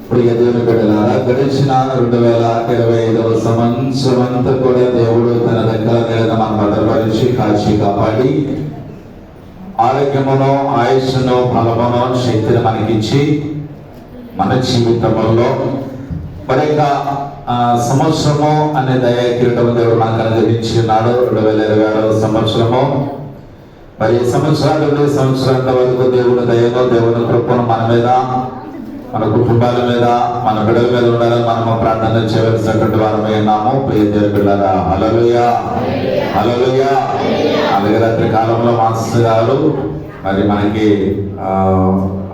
ప్రియ దేవుని బిడ్డలారా, గడిచిన 2025వ సంవత్సరం అంతా కూడా దేవుడు తన దగ్గర నెలన మన భద్రపరిచి కాచి కాపాడి ఆరోగ్యమును, ఆయుష్ను, బలమును, శక్తిని మనకిచ్చి మన జీవితంలో మరి సంవత్సరము అనే దయా కిరీటము దేవుడు మనకు అనుగ్రహించి ఉన్నాడు. 2026వ సంవత్సరము. మరి సంవత్సరాల నుండి సంవత్సరాల వరకు దేవుని దయను, దేవుని కృపను మన మీద, మన కుటుంబాల మీద, మన బిడ్డల మీద ఉండాలని మనము ప్రార్థన చేయవలసినటువంటి వారమై ఉన్నాము. ప్రియ దేవుని బిడ్డలారా, హల్లెలూయా, హల్లెలూయా. అలాగే రాత్రి కాలంలో మాస్టర్ గారు మరి మనకి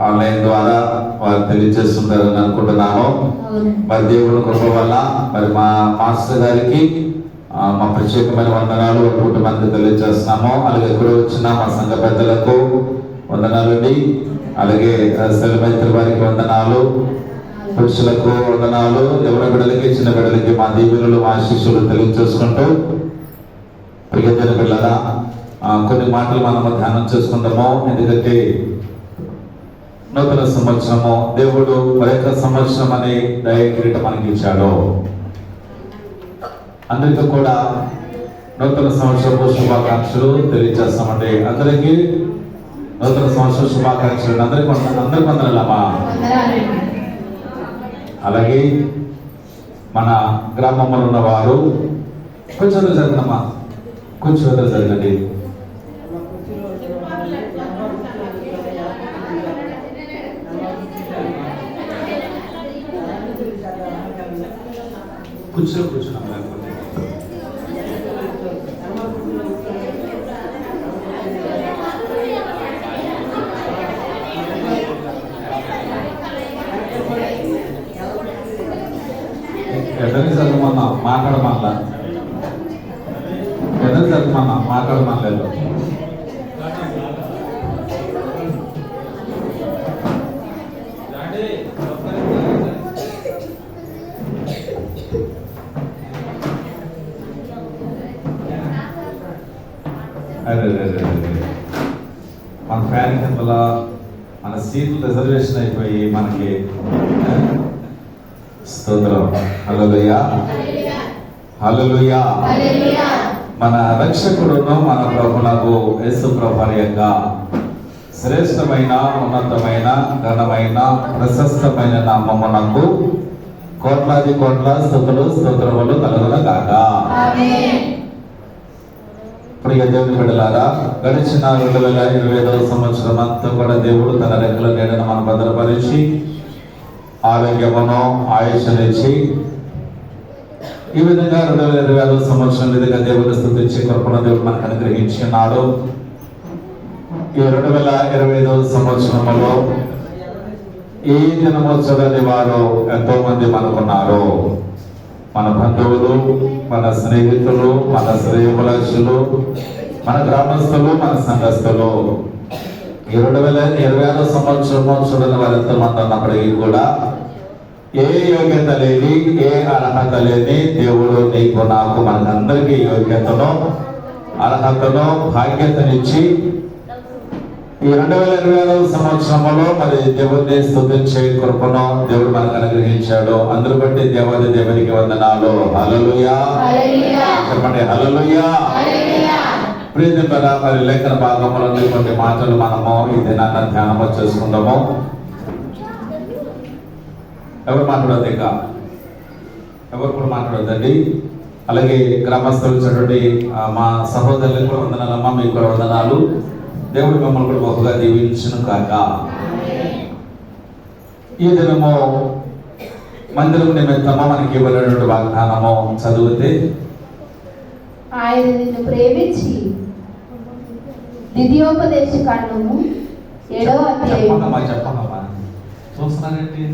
ఆన్లైన్ ద్వారా వారు తెలియజేస్తుంటారని అనుకుంటున్నాను. మరి దేవుని కృప వల్ల మరి మా మాస్టర్ గారికి మా ప్రత్యేకమైన వందనాలు కుటుంబానికి తెలియజేస్తున్నాము. అలాగే ఎక్కడ వచ్చిన మా సంఘ పెద్దలకు వందనాలండి. అలాగే సెలమైత్రి వారికి వందనాలు, పురుషులకు వందనాలు, ఎవరి బిడ్డలకి, చిన్న బిడ్డలకి మా దీవెనలు, మా ఆశీస్సులు తెలియజేసుకుంటూ ప్రియమైన పిల్లరా, కొన్ని మాటలు మనము ధ్యానం చేసుకుంటాము. ఎందుకంటే నూతన సంవత్సరము దేవుడు మరొక సంవత్సరం అనే దయ కిరీటం మనకి ఇచ్చాడు. అందరికీ కూడా నూతన సంవత్సరపు శుభాకాంక్షలు తెలియజేస్తామండి. అందరికీ నూతన సంవత్సర శుభాకాంక్షలు. అందరికి వందనాలమ్మా. అలాగే మన గ్రామంలో ఉన్న వారు కొంచెం జరగనమ్మా, కొంచెం జరగండి. కూర్చున్నాం లేకపోతే ఎదని చదవమన్నా మాట్లాడమన్నా, ఎదని చదవమన్నా మాట్లాడమనలేదు. మన ఫ్యాన్ కింద మన సీట్లు రిజర్వేషన్ అయిపోయి మనకి స్తోత్రం. హల్లెలూయా, హల్లెలూయా. మన రక్షకుడును మన ప్రభువునకు యేసు ప్రభువు యొక్క శ్రేష్టమైన, ఉన్నతమైన, ఘనమైన, ప్రశస్తమైన నామమునకు కోట్లాది కోట్ల స్తుతులు, స్తోత్రములు కలుగును గాక. ప్రియ దేవుని బిడ్డలారా, గడిచిన 2025వ సంవత్సరం అంతా కూడా దేవుడు తన రెక్కల నీడను మనం భద్రపరిచి ఆరోగ్యమును, ఆయుష్నిచ్చి ఈ విధంగా 2025వ సంవత్సరం విధంగా దేవుని స్తుతించి కృపను దేవుడు మనకు అనుగ్రహించి ఉన్నాడు. ఈ 2025వ సంవత్సరంలో ఈ దినము చూడని వారు ఎంతో మంది మనకున్నారు. మన బంధువులు, మన స్నేహితులు, మన శ్రేయోభిలాషులు, మన గ్రామస్తులు, మన సంఘస్థులు. 2026వ సంవత్సరము చూడని వారు ఎంతో మంది ఉన్నప్పటికీ కూడా ఏ యోగ్యత లేని, ఏ అర్హత లేని దేవుడు నీకు, నాకు, మనకందరికీ యోగ్యతను, అర్హతను, భాగ్యతనిచ్చి ఈ 2026వ సంవత్సరంలో మరి దేవుడిని స్తుతించే కృపను దేవుడు మనకు అనుగ్రహించాడు. అందరూ బట్టి దేవాది దేవునికి వందనాలు. హల్లెలూయా, చెప్పండి హల్లెలూయా. ప్రియమైన మరి లేఖన భాగంలో కొన్ని మాటలు మనము ఈ దినాన్ని ధ్యానం చేసుకుందాము. ఎవరు మాట్లాడద్దు, ఇంకా ఎవరు కూడా మాట్లాడద్దండి. అలాగే గ్రామస్తులు చక్కటి మా సహోదరులకు కూడా వందనాలమ్మా, మీకు కూడా వందనాలు. దేవుడు మిమ్మల్ని కూడా బహుగా దీవించును కాక. ఈ దినము మందిరం నిమిత్తము మనకి ఇవ్వబడినటువంటి వాగ్దానము చదివితే, ఆయన నిన్ను ప్రేమించి ద్వితీయోపదేశ కాండము 7వ అధ్యాయం. చెప్పమ్మా చూస్తున్నారండి.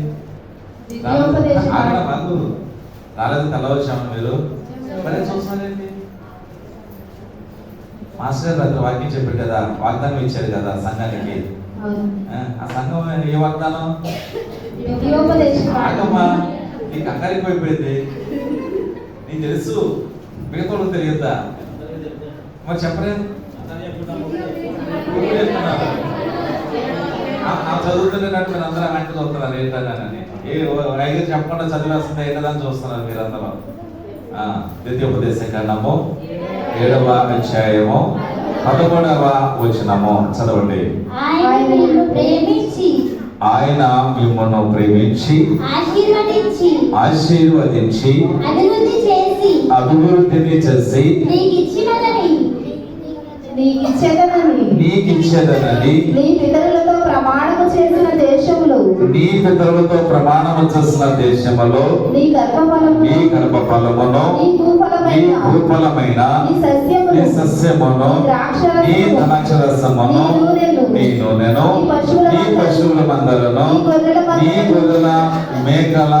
ద్వితీయోపదేశ రాలేదు, తెల్లవచ్చాము మీరు మరి చూస్తున్నారండి. మాస్టర్ గారు వాక్యం చెప్పారు కదా, వాగ్దానం ఇచ్చారు కదా సంఘానికి. ఆ సంఘం ఏ వాగ్దానం? ఆగమ్మా, నీకు అక్కడిపోయిపోయింది, నీకు తెలుసు, మిగతా తెలియద్దా? మరి చెప్పరే, చదువుతున్నట్టు మీరు అందరూ వెంట చదువుతున్నారు ఏంటని. ఐదు చెప్పకుండా చదివేస్తుంది ఏంటని చూస్తున్నారు మీరందరూ. ద్వితీయోపదేశ కాండము 7వ అధ్యాయము 11వ వచనము చదవండి. ఆయన మిమ్మల్ని ప్రేమించి ఆశీర్వదించి అభివృద్ధిని చేసి నీకిచ్చేదనని నీ పితరులతో ప్రమాణము చేసిన దేశములో నీ గర్భఫలమును నీ భూఫలమైన నీ సస్యమును నీ ద్రాక్షరసమును నీ నూనెను నీ పశువుల మందలను నీ గొర్రెల మేకల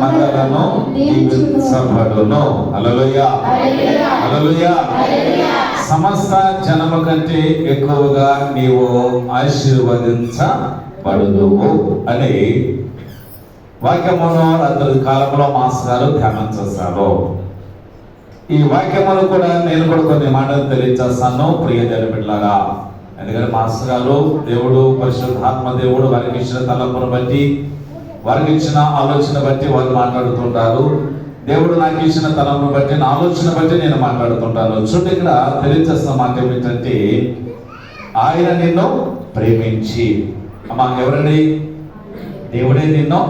మందలను దీవించబడును. హల్లెలూయా, హల్లెలూయా. సమస్త జనము కంటే ఎక్కువగా నీవు ఆశీర్వదించబడుదువు అని వాక్యమును రాత్రి కాలంలో మాస్టర్ గారు ధ్యానం చేస్తారు. ఈ వాక్యమును కూడా నేను కూడా కొన్ని మాటలు తెలియజేస్తాను ప్రియ దేవుని బిడ్డలారా. ఎందుకంటే మాస్టర్ గారు దేవుడు పరిశుద్ధాత్మ దేవుడు వారికి ఇచ్చిన తలంపును బట్టి వారికి ఇచ్చిన ఆలోచన బట్టి వారు మాట్లాడుతుంటారు. దేవుడు నాకు ఇచ్చిన తలంపును బట్టి నా ఆలోచన బట్టి నేను మాట్లాడుతుంటాను. చూడండి, ఇక్కడ తెలియజేస్తున్న మాట ఏమిటంటే ఆయన నిన్ను ప్రేమించి, అమ్మా ఎవరండి? దేవుడే నిన్ను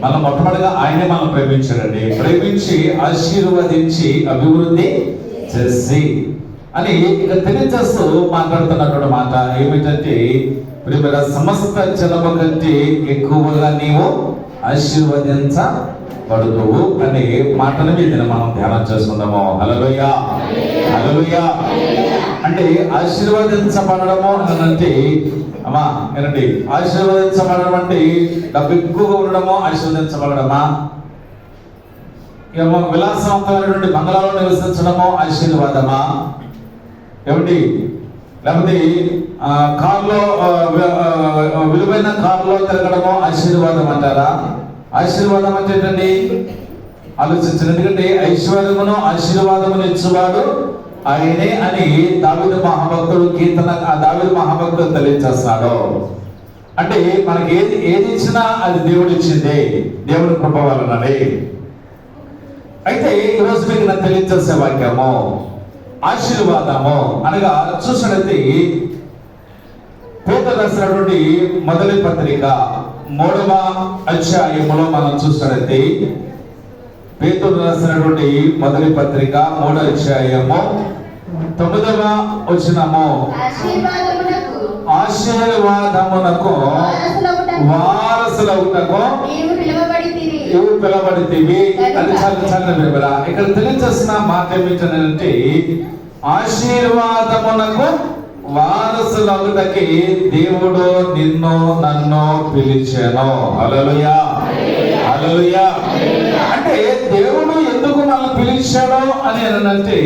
మనం మొట్టమొదటిగా ఆయనే మనం ప్రేమించాడండి. ప్రేమించి ఆశీర్వదించి అభివృద్ధి చేసి అని ఇక తెలియజేస్తూ మాట్లాడుతున్నటువంటి మాట ఏమిటంటే సమస్త జనము కంటే ఎక్కువగా నీవు ఆశీర్వదించబడుదువు అనే మాటల మీద మనం ధ్యానం చేసుకుందాము. హల్లెలూయా, హల్లెలూయా. అంటే ఆశీర్వదించబడము అని అంటే అమ్మా ఏనండి, ఆశీర్వదించబడడం అంటే డబ్బు ఎక్కువగా ఉండడము ఆశీర్వదించబడమా? ఏమో విలాసవంతమైనటువంటి బంగ్లాలో నివసించడము ఆశీర్వాదమా? ఏమిటి? లేకపోతే కారులో విలువైన కారులో తిరగడము ఆశీర్వాదం అంటారా? ఆశీర్వాదం అంటే ఏంటండి? ఆలోచించండి. ఎందుకంటే ఐశ్వర్యమును ఆశీర్వాదమును ఇచ్చేవాడు ఆయనే అని దావీదు మహాభక్తుడు తెలియజేస్తున్నాడు. అంటే మనకి ఏది ఇచ్చినా అది దేవుడు ఇచ్చింది, దేవుడి కృప వలననే. అయితే ఈరోజు మీకు నాకు తెలియజేసే వాక్యము ఆశీర్వాదము అనగా చూసినట్లయితే పేతురు రాసినటువంటి మొదటి పత్రిక 3వ అధ్యాయములో మనం చూసినట్లయితే పేతురు రాసినటువంటి మొదటి పత్రిక 3వ అధ్యాయము 9వ వచనము ఆశీర్వాదమునకు వారసులవుటకు నీవు పిలవబడితివి అని చాలా వివరా. ఇక్కడ తెలియజేసిన మాట ఏమిటంటే ఆశీర్వాదమునకు వారసులవుటకి దేవుడు నిన్ను నన్ను పిలిచెను. హల్లెలూయా, హల్లెలూయా. అంటే దేవుడు ఎందుకు మనల్ని పిలిచాడు అని అంటే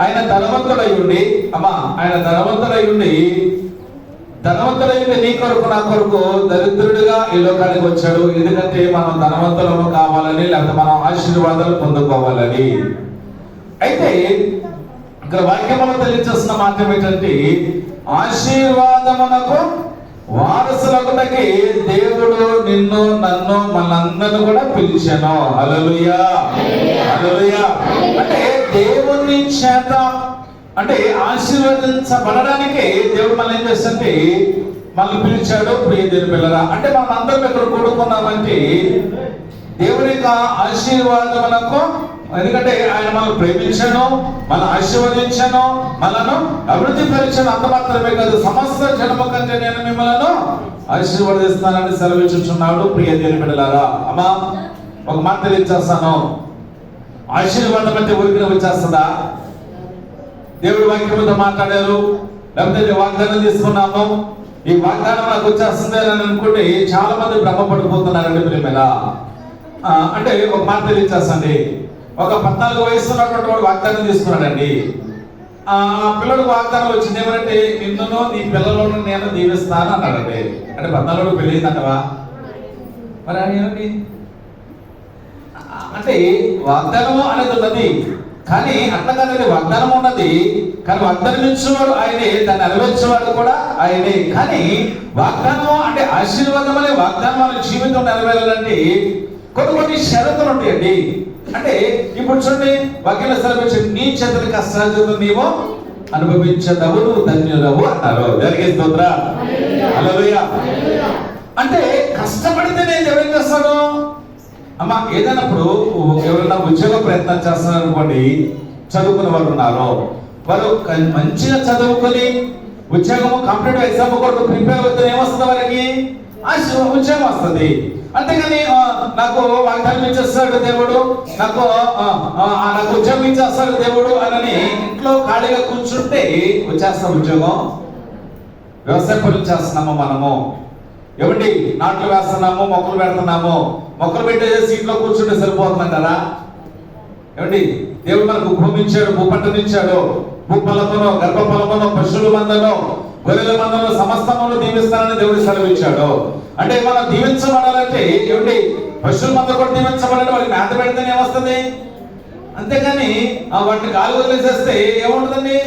ఆయన ధనవంతుడై ఉండి, అమ్మా ఆయన ధనవంతుడై ఉండి నీ కొరకు నా కొరకు దరిద్రుడిగా ఈ లోకానికి వచ్చాడు. ఎందుకంటే మనం ధనవంతులము కావాలని, లేకపోతే మనం ఆశీర్వాదాలు పొందుకోవాలని. అయితే ఇక్కడ వాక్యములో తెలియజేస్తున్న మాట ఏమిటంటే ఆశీర్వాదమునకు వారసులగుటకి దేవుడు నిన్ను నన్ను మనందరిని కూడా పిలిచాను. హల్లెలూయా, హల్లెలూయా. అంటే దేవుని చేత అంటే ఆశీర్వదించబడడానికి దేవుడు మనల్ని ఏం చేస్తుంటే మనల్ని పిలిచాడు. ప్రియ దేవుని పిల్లరా, అంటే మనం అందరం ఇక్కడ కూడుకున్నామంటే దేవుని యొక్క ఆశీర్వాదమునకు, ఎందుకంటే ఆయన మనల్ని ప్రేమించాను, మనం ఆశీర్వదించాను, మనను అభివృద్ధి పరిచాను. అంత మాత్రమే కాదు, సమస్త జన్మ కంటే నేను మిమ్మల్ని ఆశీర్వదిస్తానని సెలవిచ్చుచున్నాడు. ప్రియ దేవుని బిడ్డలారా, అమ్మా ఒక మాట తెలియజేస్తాను. ఆశీర్వాదం అంటే ఊరికి వచ్చేస్తుందా? దేవుడు వాక్యంతో మాట్లాడారు, లేకపోతే వాగ్దానం తీసుకున్నాము, ఈ వాగ్దానం నాకు వచ్చేస్తుంది అని అనుకుంటే చాలా మంది భ్రమపడిపోతున్నారండి ప్రేమలా. అంటే ఒక మాట తెలియజేస్తండి. ఒక 14 వయసు ఉన్నటువంటి వాడు వాగ్దానం తీసుకున్నాడండి. ఆ పిల్లడికి వాగ్దానం వచ్చింది ఏమంటే నిన్నును నీ పిల్లలను నేను దీవిస్తాను అన్నాడండి. అంటే 14 పెళ్ళి అయిందంటవా? మరి ఏమిటి అంటే వాగ్దానము అనేది ఉన్నది. కానీ అట్లా కాదండి, వాగ్దానం ఉన్నది. కానీ వాగ్దానం ఇచ్చేవాడు ఆయనే, దాన్ని నెరవేర్చేవాడు కూడా ఆయనే. కానీ వాగ్దానం అంటే ఆశీర్వాదం అనే వాగ్దానం వాళ్ళ జీవితం నెరవేరాలంటే కొన్ని షరతులు ఉంటాయండి. అంటే ఇప్పుడు చూడండి, వాక్యంలో సెలవించి నీ చేతుల కష్టార్జితం నీవు అనుభవించదవు, నువ్వు ధన్యుడవు అన్నారు. జరిగే స్తోత్ర, హల్లెలూయా. అంటే కష్టపడితేనే ఎవరేం చేస్తాడు? అమ్మ ఏదైనప్పుడు ఎవరైనా ఉద్యోగ ప్రయత్నం చేస్తున్నారు అనుకోండి, చదువుకున్న వాళ్ళు ఉన్నారు, వారు మంచిగా చదువుకొని ఉద్యోగము కాంపిటేటివ్ ఎగ్జామ్ కొరకు ప్రిపేర్ అవుతుంది, ఏమొస్తుంది వారికి? ఉద్యోగం వస్తుంది. అంతేగాని నాకు వాగ్దానం ఇచ్చేస్తాడు దేవుడు, నాకు ఉద్యోగం ఇచ్చేస్తాడు దేవుడు అని ఇంట్లో ఖాళీగా కూర్చుంటే వచ్చేస్తాం ఉద్యోగం. వ్యవసాయ పనులు చేస్తున్నాము మనము, ఏమండి నాట్లు వేస్తున్నాము, మొక్కలు పెడుతున్నాము, మొక్కలు పెట్టేసి ఇంట్లో కూర్చుంటే సరిపోతున్నాం కదా. ఏమండి దేవుడు మనకు భూమి ఇచ్చాడు, భూపంటనిచ్చాడు, భూఫలమును గర్భఫలమును పశువుల మందను గొర్రెల మందను సమస్తమును దీవిస్తానని దేవుడు సెలవిచ్చాడు. అంటే మనం దీవించబడాలంటే ఏమిటి? పశువుల మంద కూడా దీవించబడాలి, వాళ్ళకి మేత పెడితేనే ఏమొస్తుంది? అంతేగాని వాటిని గాలి వదిలేసేస్తే ఏముంటుందండి?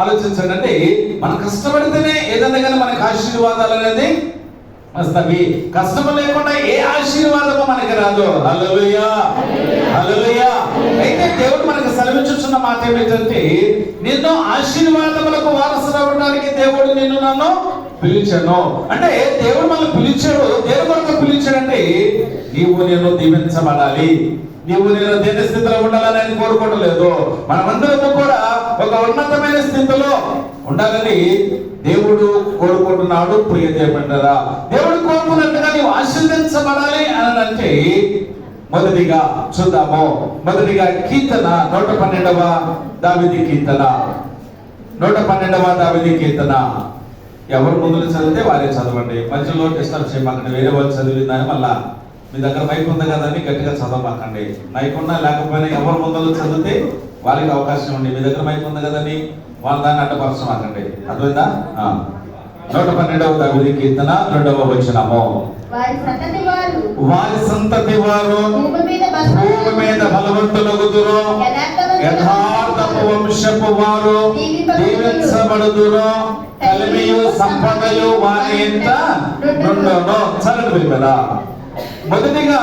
ఆలోచించండి. అంటే మనం కష్టపడితేనే ఏదైనా కానీ మనకి ఆశీర్వాదాలు అనేది వస్తవి. కష్టం లేకుండా ఏ ఆశీర్వాదము మనకి రాదు. హల్లెలూయా, హల్లెలూయా. అయితే దేవుడు మనకి సెలవిచ్చుచున్న మాట ఏమిటంటే, నిన్ను ఆశీర్వాదములకు వారసుడు అవ్వడానికి దేవుడు నిన్ను నన్ను పిలిచాను. అంటే దేవుడు మనల్ని పిలిచాడు. దేవుడు కొరకు పిలిచాడంటే నీవు నేను దీవించబడాలి, నీవు నేను దేని స్థితిలో ఉండాలని ఆయన కోరుకోవట్లేదు. మనమందరము కూడా ఒక ఉన్నతమైన స్థితిలో ఉండాలని దేవుడు కోరుకుంటున్నాడు. ప్రియ దేవుడా, దేవుడు కోరుకున్నట్టుగా నీవు ఆశీర్వదించబడాలి అని అంటే మొదటిగా చూద్దాము. మొదటిగా కీర్తన 112వ దావీదు కీర్తన, 112వ దావీదు కీర్తన. ఎవరు ముందు చదివితే వారే చదవండి, మధ్యలో డిస్టర్బ్ చేయమాకండి. వేరే వాళ్ళు చదివిందని మళ్ళా మీ దగ్గర మైక్ ఉంది కదని గట్టిగా చదవమాకండి. మైక్ ఉన్నా లేకపోయినా ఎవరు ముందు చదివితే వాళ్ళకి అవకాశం ఉంది. మీ దగ్గర మైక్ ఉంది కదని వాళ్ళ దాన్ని అడ్డపరచమాకండి. అర్థమైందా? 112వ దావీదు కీర్తన 2వ వచనము. వారి సంతతి వారు భూమి మీద బలవంతులగుదురు, యథార్థపు వంశపు వారు దీవించబడుదురు, కలిమియు సంపదయు వారి ఇంట నుండును. చదవండి కదా. మొదటిగా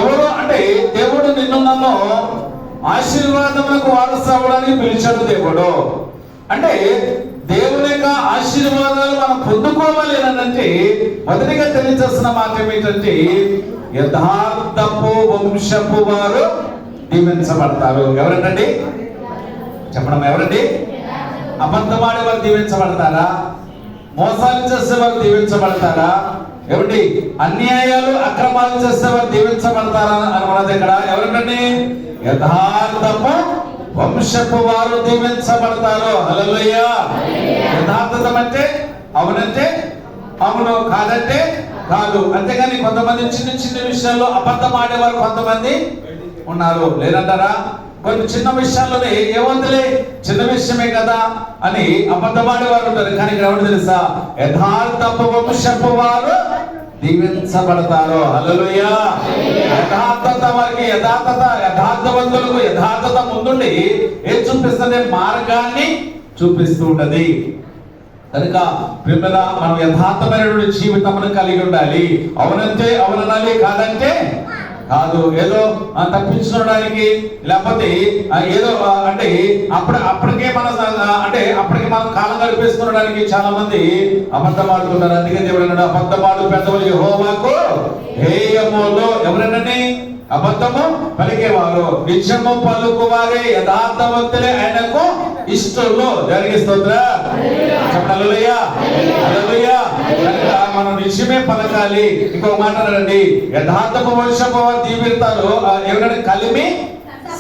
ఎవరు అంటే దేవుడు నిన్ను నన్ను ఆశీర్వాదములకు వారసు అవ్వడానికి పిలిచాడు దేవుడు. అంటే దేవుని యొక్క ఆశీర్వాదాలు మనం పొందుకోవాలి అంటే మొదటిగా తెలియజేస్తున్న మాట ఏమిటంటే, యథార్థపు వంశపు వారు దీవించబడతారు. ఎవరండి చెప్పడం? ఎవరండి? అబద్ధమాడే వారు దీవించబడతారా? మోసాలు చేసే వారు దీవించబడతారా? ఏమండి అన్యాయాలు అక్రమాలు చేసే వారు దీవించబడతారా అని ఉన్నది ఇక్కడ. ఎవరండి? యథార్థపు వంశపు వారు దీవించబడతారు. హల్లెలూయా. యథార్థత అంటే అవునంటే అవును, కాదంటే కాదు. అంతేగాని కొంతమంది చిన్న చిన్న విషయాల్లో అబద్ధం ఆడేవారు కొంతమంది ఉన్నారు, లేదంటారా? కొన్ని చిన్న విషయాల్లోనే ఏమంతలే చిన్న విషయమే కదా అని అబద్ధం ఆడేవారు ఉంటారు. కానీ ఇక్కడ ఎవరు తెలుసా? యథార్థపు వంశపు వారు దీవించబడతారు. హల్లెలూయా. యథార్థత వారికి, యథార్థవంతులకు యథార్థత ముందుండి ఏం చూపిస్తుంది? మార్గాన్ని చూపిస్తూ ఉంటది. కనుక ప్రియమైన మనం యథార్థమైనటువంటి జీవితమును కలిగి ఉండాలి. అవునంటే అవుననాలి, కాదంటే కాదు. ఏదో తప్పించుకోవడానికి లేకపోతే ఏదో అంటే అప్పటికే మనం కాలం గడిపేసుకోవడానికి చాలా మంది అబద్ధం ఆడుతున్నారు. అందుకే దేవుడు అన్నాడు, అబద్ధమాడు పెద్దలు యెహోవాకు హేయములు. ఎవరండి? అబద్ధము పలికేవారు. నిత్యము పలుకువారే యథార్థవంతులే ఆయనకు ఇష్టలు. జరిగే స్తోత్ర హల్లెలూయా, హల్లెలూయా. కనుక మనం నిత్యమే పలకాలి. ఇంకొక మాట రండి, యథార్థపు వంశపు వారు దీవిస్తారు. ఎవరంటే? కలిమి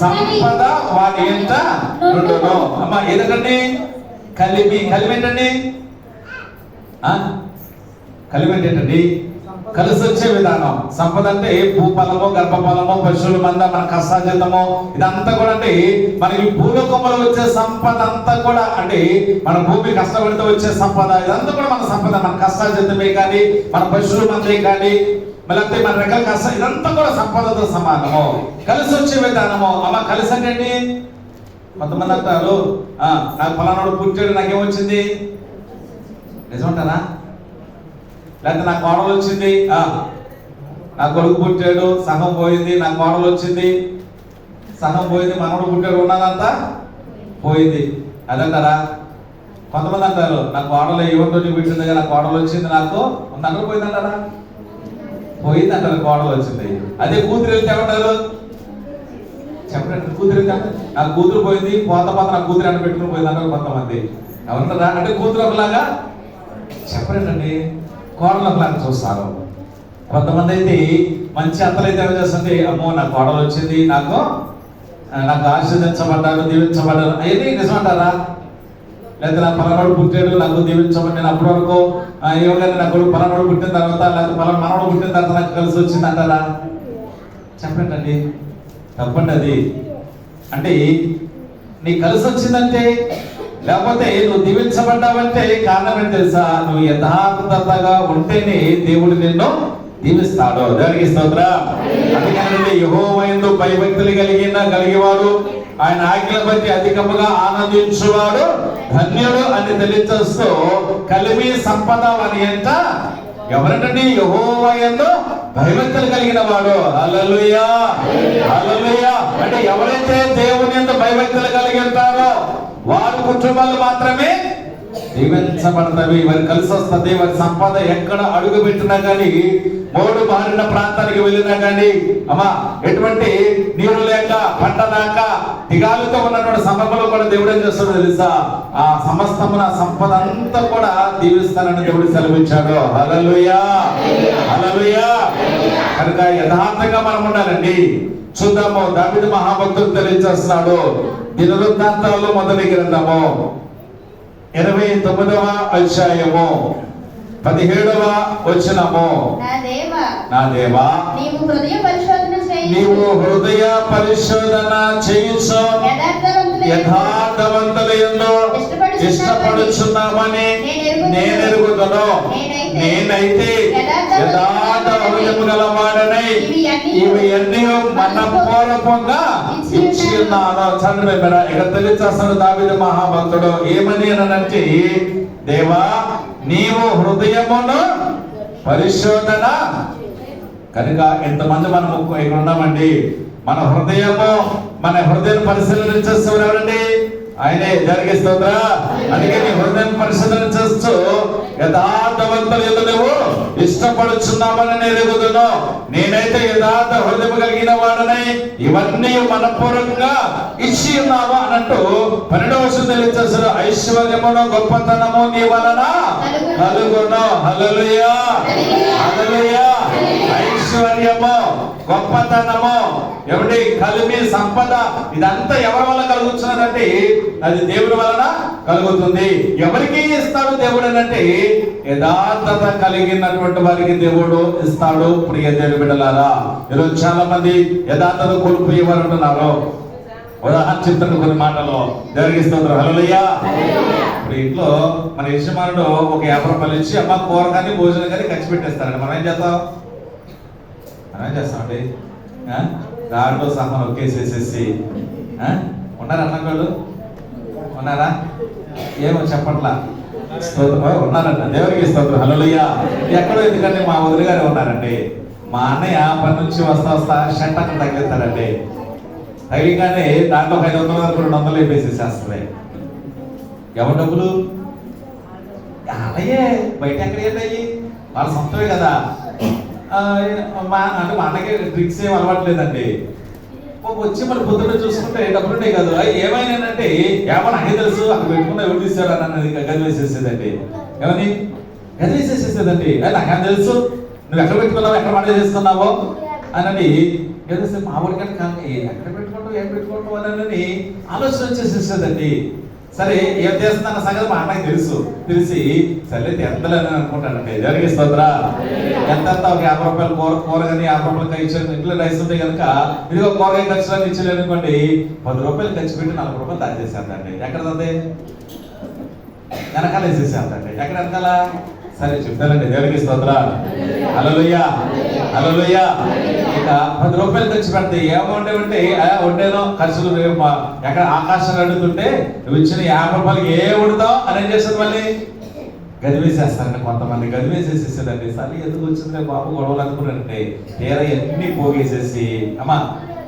సంపద వాటి ఎంత నుండును. అమ్మా ఏదండి? కలిమి. కలిమి ఏంటండి? కలిమి ఏంటండి? కలిసి వచ్చే విధానం. సంపద అంటే భూఫలము, గర్భఫలము, పశువుల మంద, మన కష్టార్జితము, ఇదంతా కూడా అంటే మనకి భూలోకంలో వచ్చే సంపద అంతా కూడా అంటే మన భూమి కష్టపడితే వచ్చే సంపద, ఇదంతా కూడా మన సంపద. మన కష్టార్జితమే కానీ, మన పశువుల మందే కానీ, మళ్ళీ మన రకాల కష్టం, ఇదంతా కూడా సంపదతో సమానము. కలిసి వచ్చే విధానము. అమ్మ కలిసి అంటే కొంతమంది అంటారు నాకు ఫలానాడు పుట్టాడు నాకేమొచ్చింది, నిజమంటారా? లేకపోతే నా కోడలు వచ్చింది, నా కొడుకు పుట్టాడు సగం పోయింది, నా కోడలు వచ్చింది సగం పోయింది, మనవడు పుట్టాడు ఉన్నదంతా పోయింది అదంటారా? కొంతమంది అంటారు నా కోడలు ఏమంటో పెట్టింది, నా కోడలు వచ్చింది నాకు ఉందంటారు, పోయిందంటారా? పోయింది అంటారు, కోడలు వచ్చింది. అదే కూతురు వెళ్తే ఏమంటారు చెప్పండి? కూతురు వెళ్తే నా కూతురు పోయింది, పోత నా కూతురు అని పెట్టుకుని పోయింది అంటారు కొంతమంది. ఎవరంటారా? అంటే కూతురు ఒకలాగా చెప్పండి, కోడలు ఒకలాగా చూస్తారు. కొంతమంది అయితే మంచి అత్తలైతే ఏం చేస్తుంది, అమ్మో నా కోడలు వచ్చింది, నాకు ఆశీర్వదించబడ్డాను, దీవించబడ్డాను, అవన్నీ నిజమంటారా? లేదా నా పలానాడు పుట్టాడు నాకు దీవించబడి, నేను అప్పటి వరకు ఏమన్నా నా కొడుకు పలానాడు పుట్టిన తర్వాత లేకపోతే పలానా మనవడు పుట్టిన తర్వాత నాకు కలిసి వచ్చింది అంటారా? చెప్పండి, తప్పండి అది. అంటే నీకు కలిసి వచ్చిందంటే లేకపోతే నువ్వు దీవించబడ్డావంటే కారణం ఏంటి తెలుసా? నువ్వు యథార్థతగా ఉంటేనే దేవుడు నిన్ను దీవిస్తాడు. దానికి స్తోత్రం. అందుకని యెహోవాయందు భయభక్తులు కలిగేవాడు, ఆయన ఆజ్ఞల బట్టి అధికముగా ఆనందించువాడు ధన్యుడు అని తెలియచేస్తూ కలిమి సంపద అని అంట ఎవరంటే యెహోవాయందు భయభక్తులు కలిగిన వాడు. హల్లెలూయా, హల్లెలూయా. అంటే ఎవరైతే దేవుని యందు భయభక్తులు కలిగి ఉంటారో వారి కుటుంబాలు మాత్రమే దీవించబడతాయి, వారి కలిసి వస్తుంది. వారి సంపద ఎక్కడ అడుగు పెట్టినా కానీ, మూడు మారిన ప్రాంతానికి వెళ్ళినా కానీ, అమ్మా ఎటువంటి నీరు లేక పంట దాక దిగాలుతో ఉన్నటువంటి సందర్భంలో కూడా దేవుడు ఏం చేస్తాడో తెలుసా? ఆ సమస్తమున సంపద అంతా కూడా దీవిస్తానని దేవుడు సెలవిచ్చాడు. హల్లెలూయా, హల్లెలూయా. కనుక యథార్థంగా మనం ఉండాలండి. చూద్దాము, దావీదు మహాభక్తుడు తెలియజేస్తున్నాడు. దినవృత్తాంతాల్లో మొదటి గ్రంథము 29వ అధ్యాయము 17వ వచనము. నా దేవా నీవు హృదయ పరిశోధన చేయించు, యథార్థవంతులయందు ఇష్టపడుచున్నామని నేనెరుగుదును. నేనైతే యథార్థ హృదయము గలవాడనై ఇవి అన్ని మనపూర్వకంగా ఇచ్చి ఉన్నాను. చంద్ర ఇక్కడ తెలియచేస్తాడు దావీదు మహాభక్తుడు ఏమని అనంటే, దేవా నీవు హృదయమును పరిశోధన. కనుక ఎంతమంది మనము ఇక్కడ ఉన్నామండి, మన హృదయం పరిశీలన చేస్తూ ఎవరండి? ఆయనే. జరిగే స్తోత్ర. అందుకే నీ హృదయం పరిశోధన చేస్తూ యథార్థవంతులు నువ్వు ఇష్టపడుచున్నామని నేను ఎరుగుదును. నేనైతే యథార్థ హృదయం కలిగిన వాడనై ఇవన్నీ మనపూర్వకంగా ఇచ్చి ఉన్నావా అన్నట్టు 12వ వచనం తెలియజేస్తారు. ఐశ్వర్యమును గొప్పతనము నీ వలన కలుగును. హల్లెలూయా, హల్లెలూయా. ఐశ్వర్యము, గొప్పతనము, ఎవరి కలిమి సంపద, ఇదంతా ఎవరి వల్ల కలుగుతున్నదంటే అది దేవుడి వలన కలుగుతుంది. ఎవరికి ఇస్తాడు దేవుడు అంటే యథార్థత కలిగినటువంటి వారికి దేవుడు ఇస్తాడు. ప్రియ దేవుని బిడ్డలారా, ఈరోజు చాలా మంది యథార్థత కోల్పోయేవారు ఉంటున్నారు. ఉదాహరణ చెప్తున్న కొన్ని మాటలు జరిగిస్తుంది. హల్లెలూయా. ఇప్పుడు ఇంట్లో మన యజమానుడు ఒక 50 రూపాయలు ఇచ్చి అమ్మ కూర కానీ భోజనం కానీ ఖర్చు పెట్టేస్తారండి. మనం ఏం చేస్తామండి? దాంట్లో సహనం ఒకేసేసేసి ఉన్నారా? అన్నగాళ్ళు ఉన్నారా? ఏమో చెప్పట్లా. స్తోత్రం. ఉన్నారంట. దేవునికి స్తోత్రం. హల్లెలూయా. ఎక్కడో ఎందుకంటే మా వదిలి గారు ఉన్నారండి. మా అన్నయ్య పని నుంచి వస్తా షంటకు తగిలిస్తారండి. తగిలిగానే దాంట్లో 500 వరకు 200 వేసేసేస్తుంది. ఎవరి డబ్బులు? అలాగే బయట ఎక్కడ ఏంటయ్యి? వాళ్ళ సొంతమే కదా. మా అన్నకి డ్రింక్స్ ఏం అలవాట్లేదండి. వచ్చి మరి పొద్దున్న చూసుకుంటే డబ్బులు ఉంటాయి కదా. ఏమైనానంటే ఏమన్నా అన్నీ తెలుసు, అక్కడ పెట్టుకున్నా ఎవరు తీసాడు అన్నది గది వేసేసేదండి. ఏమని గది వేసేసేసేదండి. నాకేం తెలుసు నువ్వు ఎక్కడ పెట్టుకున్నావు, ఎక్కడ మాట చేస్తున్నావో అని ఏదో మా ఊరికంటే ఎక్కడ పెట్టుకుంటావు, ఏం పెట్టుకుంటావు అని ఆలోచన చేసేసేదండి. సరే ఏం చేస్తున్నా సంగతి మా అన్నకి తెలిసి సరే ఎంతలేని అనుకుంటానండి. జరిగే స్తోత్ర. ఎంత ఒక 50 రూపాయలు కూర కానీ 50 రూపాయలు ఇచ్చాను. ఇంట్లో రైస్ ఉంటే కనుక ఇదిగో కూరగాయ ఖర్చులని ఇచ్చలేదు అనుకోండి, 10 రూపాయలు ఖర్చు పెట్టి 40 రూపాయలు దాచేసేద్దండి. ఎక్కడ తంది? వెనకాల వేసేసేద్దండి. ఎక్కడ వెనకాల? సరే చెప్తానండి, దేవునికి స్తోత్రాలు. హల్లెలూయా, హల్లెలూయా. ఇక 10 రూపాయలు ఖర్చు పెడితే ఏమంటే వండేనో ఖర్చులు ఎక్కడ ఆకాశాలు అడుగుతుంటే నువ్వు ఇచ్చిన 50 రూపాయలకి ఏ వండుతావు అని ఏం చేస్తుంది, మళ్ళీ గదివేసేస్తారండి. కొంతమంది గదివేసేసేదండి. సరే ఎందుకు వచ్చిందిలే బాబు గొడవలు అనుకున్నారంటే తీరా ఎన్ని పోగేసేసి అమ్మా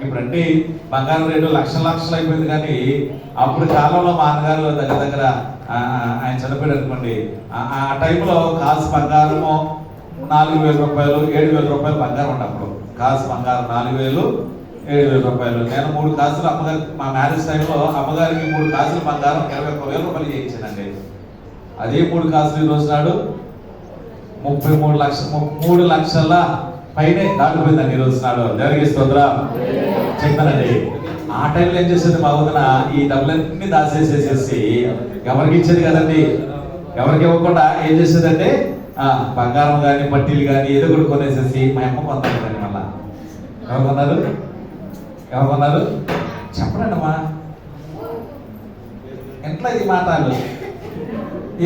ఇప్పుడంటే బంగారం రేటు లక్షలు అయిపోయింది. కానీ అప్పుడు కాలంలో మా అన్నగారు దగ్గర ఆయన చనిపోయాడు అనుకోండి, ఆ టైంలో కాసు బంగారము 4,000 రూపాయలు 7,000 రూపాయలు బంగారం ఉండే. అప్పుడు కాసు బంగారం 4,000 7,000 రూపాయలు. నేను 3 కాసులు అమ్మగారు మా మ్యారేజ్ టైంలో అమ్మగారికి 3 కాసులు బంగారం 21,000 రూపాయలు చేయించానండి. అదే 3 కాసులు ఈ రోజు నాడు 3 లక్షల పైనే దాటిపోయిందండి ఈ రోజు నాడు. దేవునికి స్తోత్రం చెప్తానండి. ఆ టైంలో ఏం చేసేది మా వదిన ఈ డబ్బులన్నీ దాచేసేసేసి ఎవరికి ఇచ్చేది కదండి, ఎవరికి ఇవ్వకుండా ఏం చేసేదంటే బంగారం కానీ పట్టీలు కానీ ఏదో కూడా కొనేసేసి మా అమ్మ కొందండి. మళ్ళా ఎవరు కొన్నారు చెప్పండి అమ్మా. ఎట్లా ఇది మాట్లాడు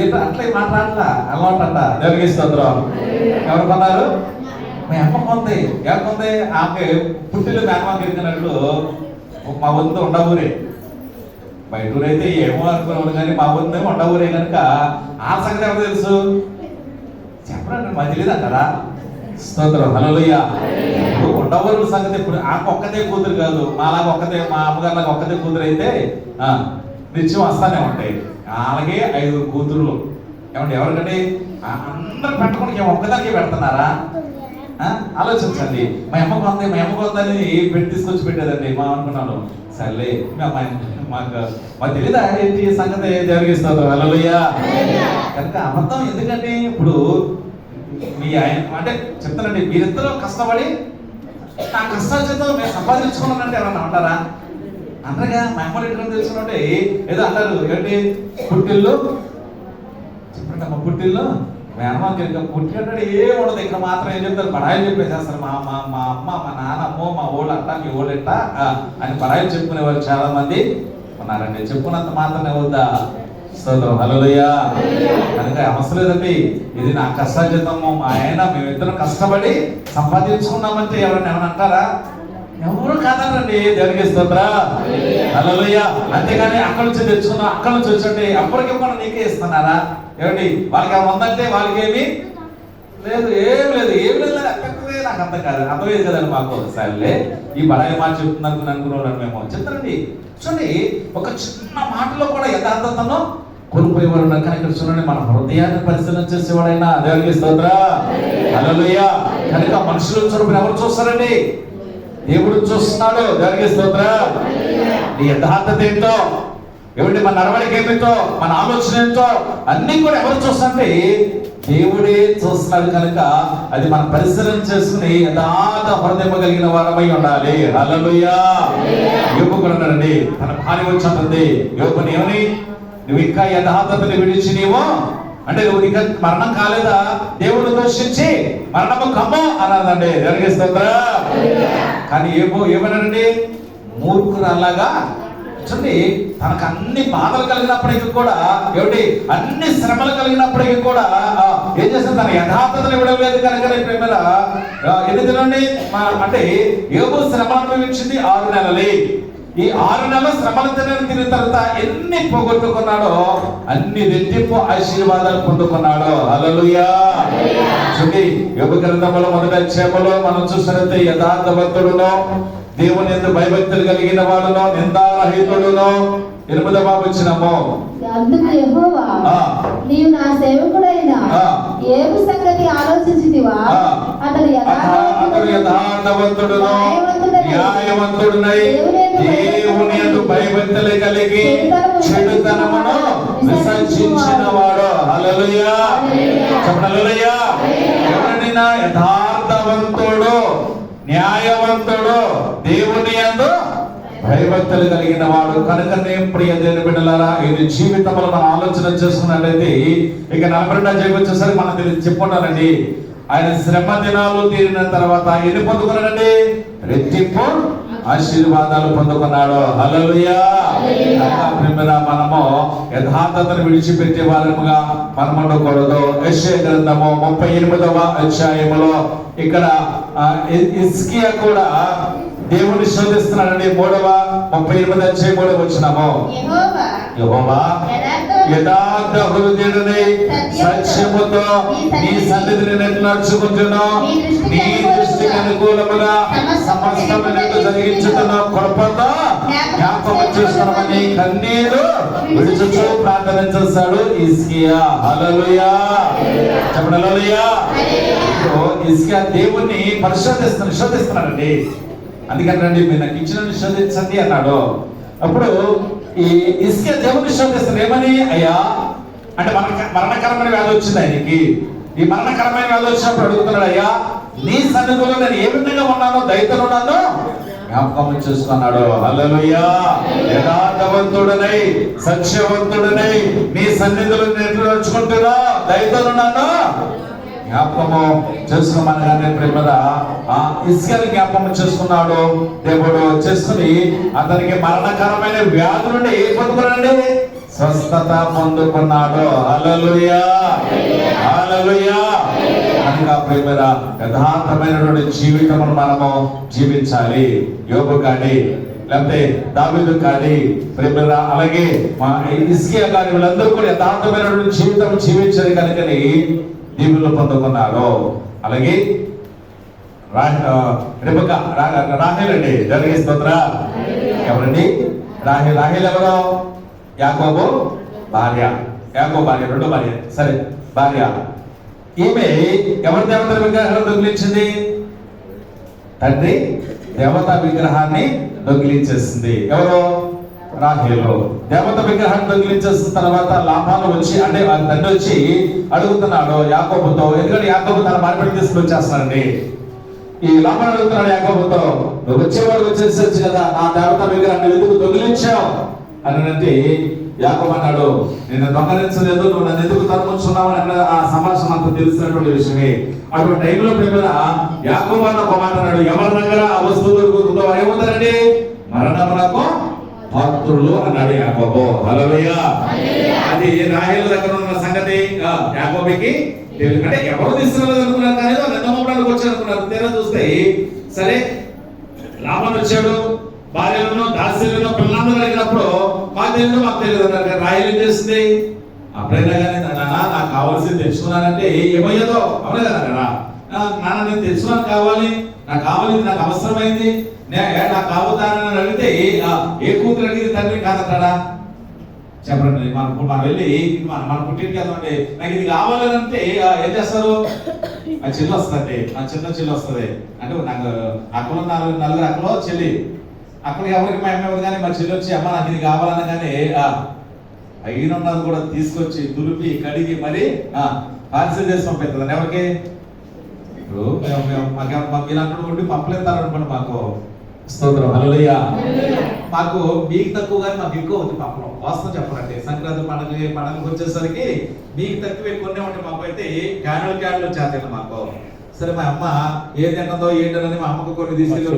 ఏంటో అట్లా ఈ మాట్లాడలా అలవాటు అంట. దేవునికి స్తోత్రం. ఎవరు కొన్నారు? మా అమ్మ కొంది. ఎవరు కొంది? ఆమె పుట్టిల్లు మేనమాకి ఎరిగినట్లు మా వంతు ఉండవూరే. బయట ఊరైతే ఏమో అనుకున్నాడు, కానీ మా వంతేమో ఉండవూరే కనుక ఆ సంగతి ఎవరు తెలుసు చెప్పండి, మా తెలియదు అంటారా? స్తోత్రం, హల్లెలూయా. ఇప్పుడు ఉండవూరు సంగతి ఇప్పుడు ఆమె ఒక్కతే కూతురు కాదు, మాలాగా ఒక్కతే, మా అమ్మగారిలాగా ఒక్కతే కూతురు అయితే నిత్యం వస్తానే ఉంటాయి. అలాగే 5 కూతురులు. ఏమంటే ఎవరికంటే అందరు పెట్టుకుని ఒక్కదానికి పెడుతున్నారా? ఆలోచించండి. మా అమ్మ కొందని తీసుకొచ్చి పెట్టేదండి. మా అనుకున్నాను సర్లే మాకు తెలీదా ఏంటి సంగతి? దేవునికి స్తోత్రం, హల్లెలూయా. కనుక అబద్ధం ఎందుకంటే ఇప్పుడు మీ ఆయన అంటే చెప్తానండి, మీరిద్దరూ కష్టపడి నా కష్టాల చేత నేను సంపాదించుకున్నానంటే ఎవరన్నా అంటారా? అంటారుగా. మా అమ్మ ఎటువంటి తెలుసుకుంటే ఏదో అంటారు, ఏంటి పుట్టిల్లు చెప్పండి అమ్మ, పుట్టిల్లు మేనమాకి పుట్టినట్టు ఏం ఉండదు. ఇక్కడ మాత్రం ఏం చెప్తారు, బడాయిలు చెప్పేసేస్తారు. మా అమ్మ మా నాన్నమ్మో మా ఓళ్ళు అట్ట మీ ఓళ్ళు ఎట్ట అని బడాయిలు చెప్పుకునేవారు చాలా మంది ఉన్నారండి. చెప్పుకున్నంత మాత్రమే వద్దా? స్తోత్రం, హల్లెలూయా. కనుక అవసరం లేదండి, ఇది నా కష్టార్జితము. మా ఆయన మేమిద్దరం కష్టపడి సంపాదించుకున్నామంటే ఎవరైనా ఏమైనా అంటారా? ఎవరు కాదనండి. దేవునికి స్తోత్రం, హల్లెలూయా. అంతేగాని అక్కడి నుంచి తెచ్చుకున్నా, అక్కడి నుంచి వచ్చండి అప్పటికి కూడా నీకే ఇస్తున్నారా? ఏమండి వాళ్ళకి ఏమైనా ఉందంటే వాళ్ళకి ఏమి లేదు, ఏమి లేదు అక్కడే. నాకు అర్థం కాదు, అర్థమయ్యేది కదండి మాకు. సర్లే ఈ బడాయి మాట చెప్తుంది అనుకున్నాను మేము. చెప్తానండి చూడండి, ఒక చిన్న మాటలో కూడా యథార్థతను కోల్పోయేవారు ఉన్నారు. కానీ ఇక్కడ చూడండి, మన హృదయాన్ని పరిశీలన చేసేవాడైనా. దేవునికి స్తోత్రం, హల్లెలూయా. కనుక మనుషులు చూడడం ఎవరు చూస్తారండి? దేవుడు చూస్తున్నాడు. దేవునికి స్తోత్రం. నీ యథార్థత ఏంటో, ఏమిటి మన నడవడిక ఏమిటో, మన ఆలోచన ఏంటో అన్ని కూడా ఎవరు చూస్తారంటే దేవుడే చూస్తున్నాడు. కనుక అది మనం పరిశీలన చేసుకుని యథార్థ హృదయం కలిగిన వారమై ఉండాలి. హల్లెలూయా. యోబు కూడా అన్నాడండి, తన భార్య వచ్చింది యోబుని ఏమని, నువ్వు ఇంకా యథార్థతని విడిచి నీవు అంటే నువ్వు ఇంకా మరణం కాలేదా, దేవుడు దోషించి మరణము కమ్ము అన్నదండి. దేవునికి స్తోత్రం. కానీ ఏమన్నాడండి, మూర్ఖురాలాగా చూడండి, తనకు అన్ని బాధలు కలిగినప్పటికీ కూడా, ఏమిటి అన్ని శ్రమలు కలిగినప్పటికీ కూడా ఏం చేస్తుంది, తన యథార్థతను ఇవ్వలేదు. కనుక ఎన్ని తినండి అంటే యోబు శ్రమలు అనుభవించింది 6 నెలలు. ఈ 6 నెలల శ్రమలు తిరిగిన తర్వాత ఎన్ని పోగొట్టుకున్నాడో అన్ని రెట్టింపు ఆశీర్వాదాలు పొందుకున్నాడు. హల్లెలూయా. చూడండి, యోబు గ్రంథంలో మొదటి అధ్యాయంలో మనం చూసినట్లయితే యథార్థవంతుడును, దేవుని యందు భయభక్తులు కలిగిన వాడును, నిందారహితుడును 8వ వచనము. అందుకు యెహోవా, నీవు నా సేవకుడైన యోబు సంగతి ఆలోచించితివా? అతడు యథార్థవంతుడును, న్యాయవంతుడునై దేవుని యందు భయభక్తులు కలిగి చెడుతనమును విసర్జించిన వాడు. హల్లెలూయా. చెప్పండి, హల్లెలూయా. ఎవరైనా యథార్థవంతుడు, న్యాయవంతుడు, దేవుని యందు భయభక్తులు కలిగిన వాడు. కనుకనే ప్రియ దేవుని బిడ్డలారా, ఇది జీవితంలో మనం ఆలోచన చేసుకున్నట్లయితే ఇక 42వ అధ్యాయం వచ్చేసరికి మనం చెప్పుకుంటానండి, ఆయన శ్రమ దినాలు తీరిన తర్వాత ఎన్ని పొందుకున్నాడండి? రెట్టింపు ఆశీర్వాదాలు పొందుకున్నాడు. హల్లెలూయా. ప్రియమైన మనము యథార్థతను విడిచిపెట్టే వారముగా మనం ఉండకూడదు. యెషయా గ్రంథము 38వ అధ్యాయములో ఇక్కడ హిజ్కియా కూడా దేవుని శోధిస్తున్నాడండి. 38వ అధ్యాయం 3వ వచనము, యెహోవా యథార్థ హృదయుడై సత్యముతో నీ సన్నిధిని నడుచుకుంటున్నావు, నీ దృష్టికి అనుకూలముగా సమస్తమును జరిగించుతున్న కృపతో జ్ఞాపకం చేసుకున్నామని కన్నీరు విడుచుచు ప్రార్థన చేస్తాడు హిజ్కియా. హల్లెలూయా. చెప్పండి హల్లెలూయా. హిజ్కియా దేవుణ్ణి శోధిస్తున్నాడండి. అందుకనండి మీరు నాకు ఇచ్చిన శోధించండి అన్నాడు. అప్పుడు ఈ హిజ్కియా దేవుని శోధిస్తాడు. ఏమని? అయ్యా అంటే మరణకరమైన వ్యాధి వచ్చింది ఆయనకి. ఈ మరణకరమైన వ్యాధి వచ్చినప్పుడు అడుగుతున్నాడు, అయ్యా నీ సన్నిధిలో నేను ఏ విధంగా ఉన్నానో దయతో ఉన్నాను జ్ఞాపకం చేసుకున్నాడు. హల్లెలూయా. యథార్థవంతుడనై సత్యవంతుడనై నీ సన్నిధిలో నేను నడుచుకుంటున్నా దయతో ఉన్నాను జ్ఞాపకము చేసుకోమనగానే ప్రేమగా ఆ హిజ్కియాని జ్ఞాపకం చేసుకున్నాడు దేవుడు. చేసుకుని అతనికి మరణకరమైన వ్యాధి నుండి పొందుకున్నాడు, స్వస్థత పొందుకున్నాడు. హల్లెలూయా. హల్లెలూయా. కనుక ప్రేమగా యథార్థమైనటువంటి జీవితమును మనము జీవించాలి. యోబు కానీ లేకపోతే దావీదు కానీ ప్రేమగా అలాగే మా హిజ్కియా కానీ వీళ్ళందరూ కూడా యథార్థమైనటువంటి జీవితం జీవించారు కనుకని దీవులు పొందుకున్నారు. అలాగే రాహేల్ అండి. జరిగే స్తోత్ర. ఎవరండి? రాహేల్ ఎవరో? యాకోబు భార్య. యాకోబు భార్య, రెండో భార్య. సరే భార్య. ఈమె ఎవరి దేవత విగ్రహాన్ని దొంగిలించింది? తండ్రి దేవతా విగ్రహాన్ని దొంగిలించేసింది. ఎవరు? రాహేలు. దేవత విగ్రహాన్ని దొంగిలించేసిన తర్వాత లాభాలు వచ్చి అంటే తండ్రి వచ్చి అడుగుతున్నాడు యాకోబుతో. ఎందుకంటే యాకోబు తన మార్పిడి తీసుకుని వచ్చేస్తున్నాడండి. ఈ లాభాలు అడుగుతున్నాడు యాకోబుతో, నువ్వు వచ్చేవాడు వచ్చేసొచ్చు కదా, నా దేవత విగ్రహాన్ని ఎందుకు దొంగిలించావు అని అంటే యాకోబు అన్నాడు, నేను దొంగలించలేదు, నువ్వు నన్ను ఎందుకు తరుముచున్నావు అని. ఆ సంభాషణ అంతా తెలిసినటువంటి విషయమే. అటువంటి టైంలో ప్రేమగా యాకోబు అన్న ఒక మాట అన్నాడు, ఎవరి దగ్గర ఆ వస్తువు దొరుకుతుందో ఏమవుతారండి? మరణమునకు పాత్రులు అన్నాడు యాకోబు. హల్లెలూయా. అది రాహేలు దగ్గర ఉన్న సంగతి యాకోబుకి తెలియదు. అంటే ఎవరు తీసుకురాలేదు అనుకున్నారు, కానీ నిన్నమడానికి వచ్చారు అనుకున్నారు. తీరా చూస్తే సరే లాభం వచ్చాడు, భార్యలను దాస్యులను పిల్లలందరూ అడిగినప్పుడు మాకు తెలియదు అన్నారు. రాహేలు ఏం చేస్తుంది? అప్పుడైనా కానీ నాన్న నాకు కావాల్సింది తెచ్చుకున్నానంటే ఏమయ్యేదో అవునే కదా కదా, నాన్న నేను తెచ్చుకున్నాను కావాలి, నాకు కావాలి, నాకు అవసరమైంది, నాకు కావుతానని అడిగితే ఏ కూతురు అడిగింది తండ్రి కాదంటాడా? చెప్పండి. మనం వెళ్ళి మన పుట్టింటికి వెళ్తామంటే నాకు ఇది కావాలంటే ఏం చేస్తారు? ఆ చెల్లి వస్తుంది, ఆ చిన్న చెల్లి వస్తుంది. అంటే నాకు అక్కలు నలుగురు అక్కలో చెల్లి, అక్కడ ఎవరికి మా అమ్మ కానీ మా చెల్లి వచ్చి అమ్మ నాకు ఇది కావాలన్నా కానీ అయినది కూడా తీసుకొచ్చి దులిపి కడిగి మరి పార్సల్ చేసి పంపిస్తుంది. ఎవరికి? మాకు ఉండి పంపలేతారనుకోండి, మాకు స్తోత్రం. హల్లెలూయా. మాకు మీకు తక్కువ కానీ మాకు ఎక్కువ ఉంది పాపం. వాస్తవం చెప్పాలంటే సంక్రాంతి పండుగకి వచ్చేసరికి మీకు తక్కువ ఎక్కువనే ఉంటే మాకు అయితే క్యాన్లు చేస్తాను మాకు. సరే మా అమ్మ ఏది తిన్నదో ఏంటని మా అమ్మకు కొన్ని తీసుకెళ్ళి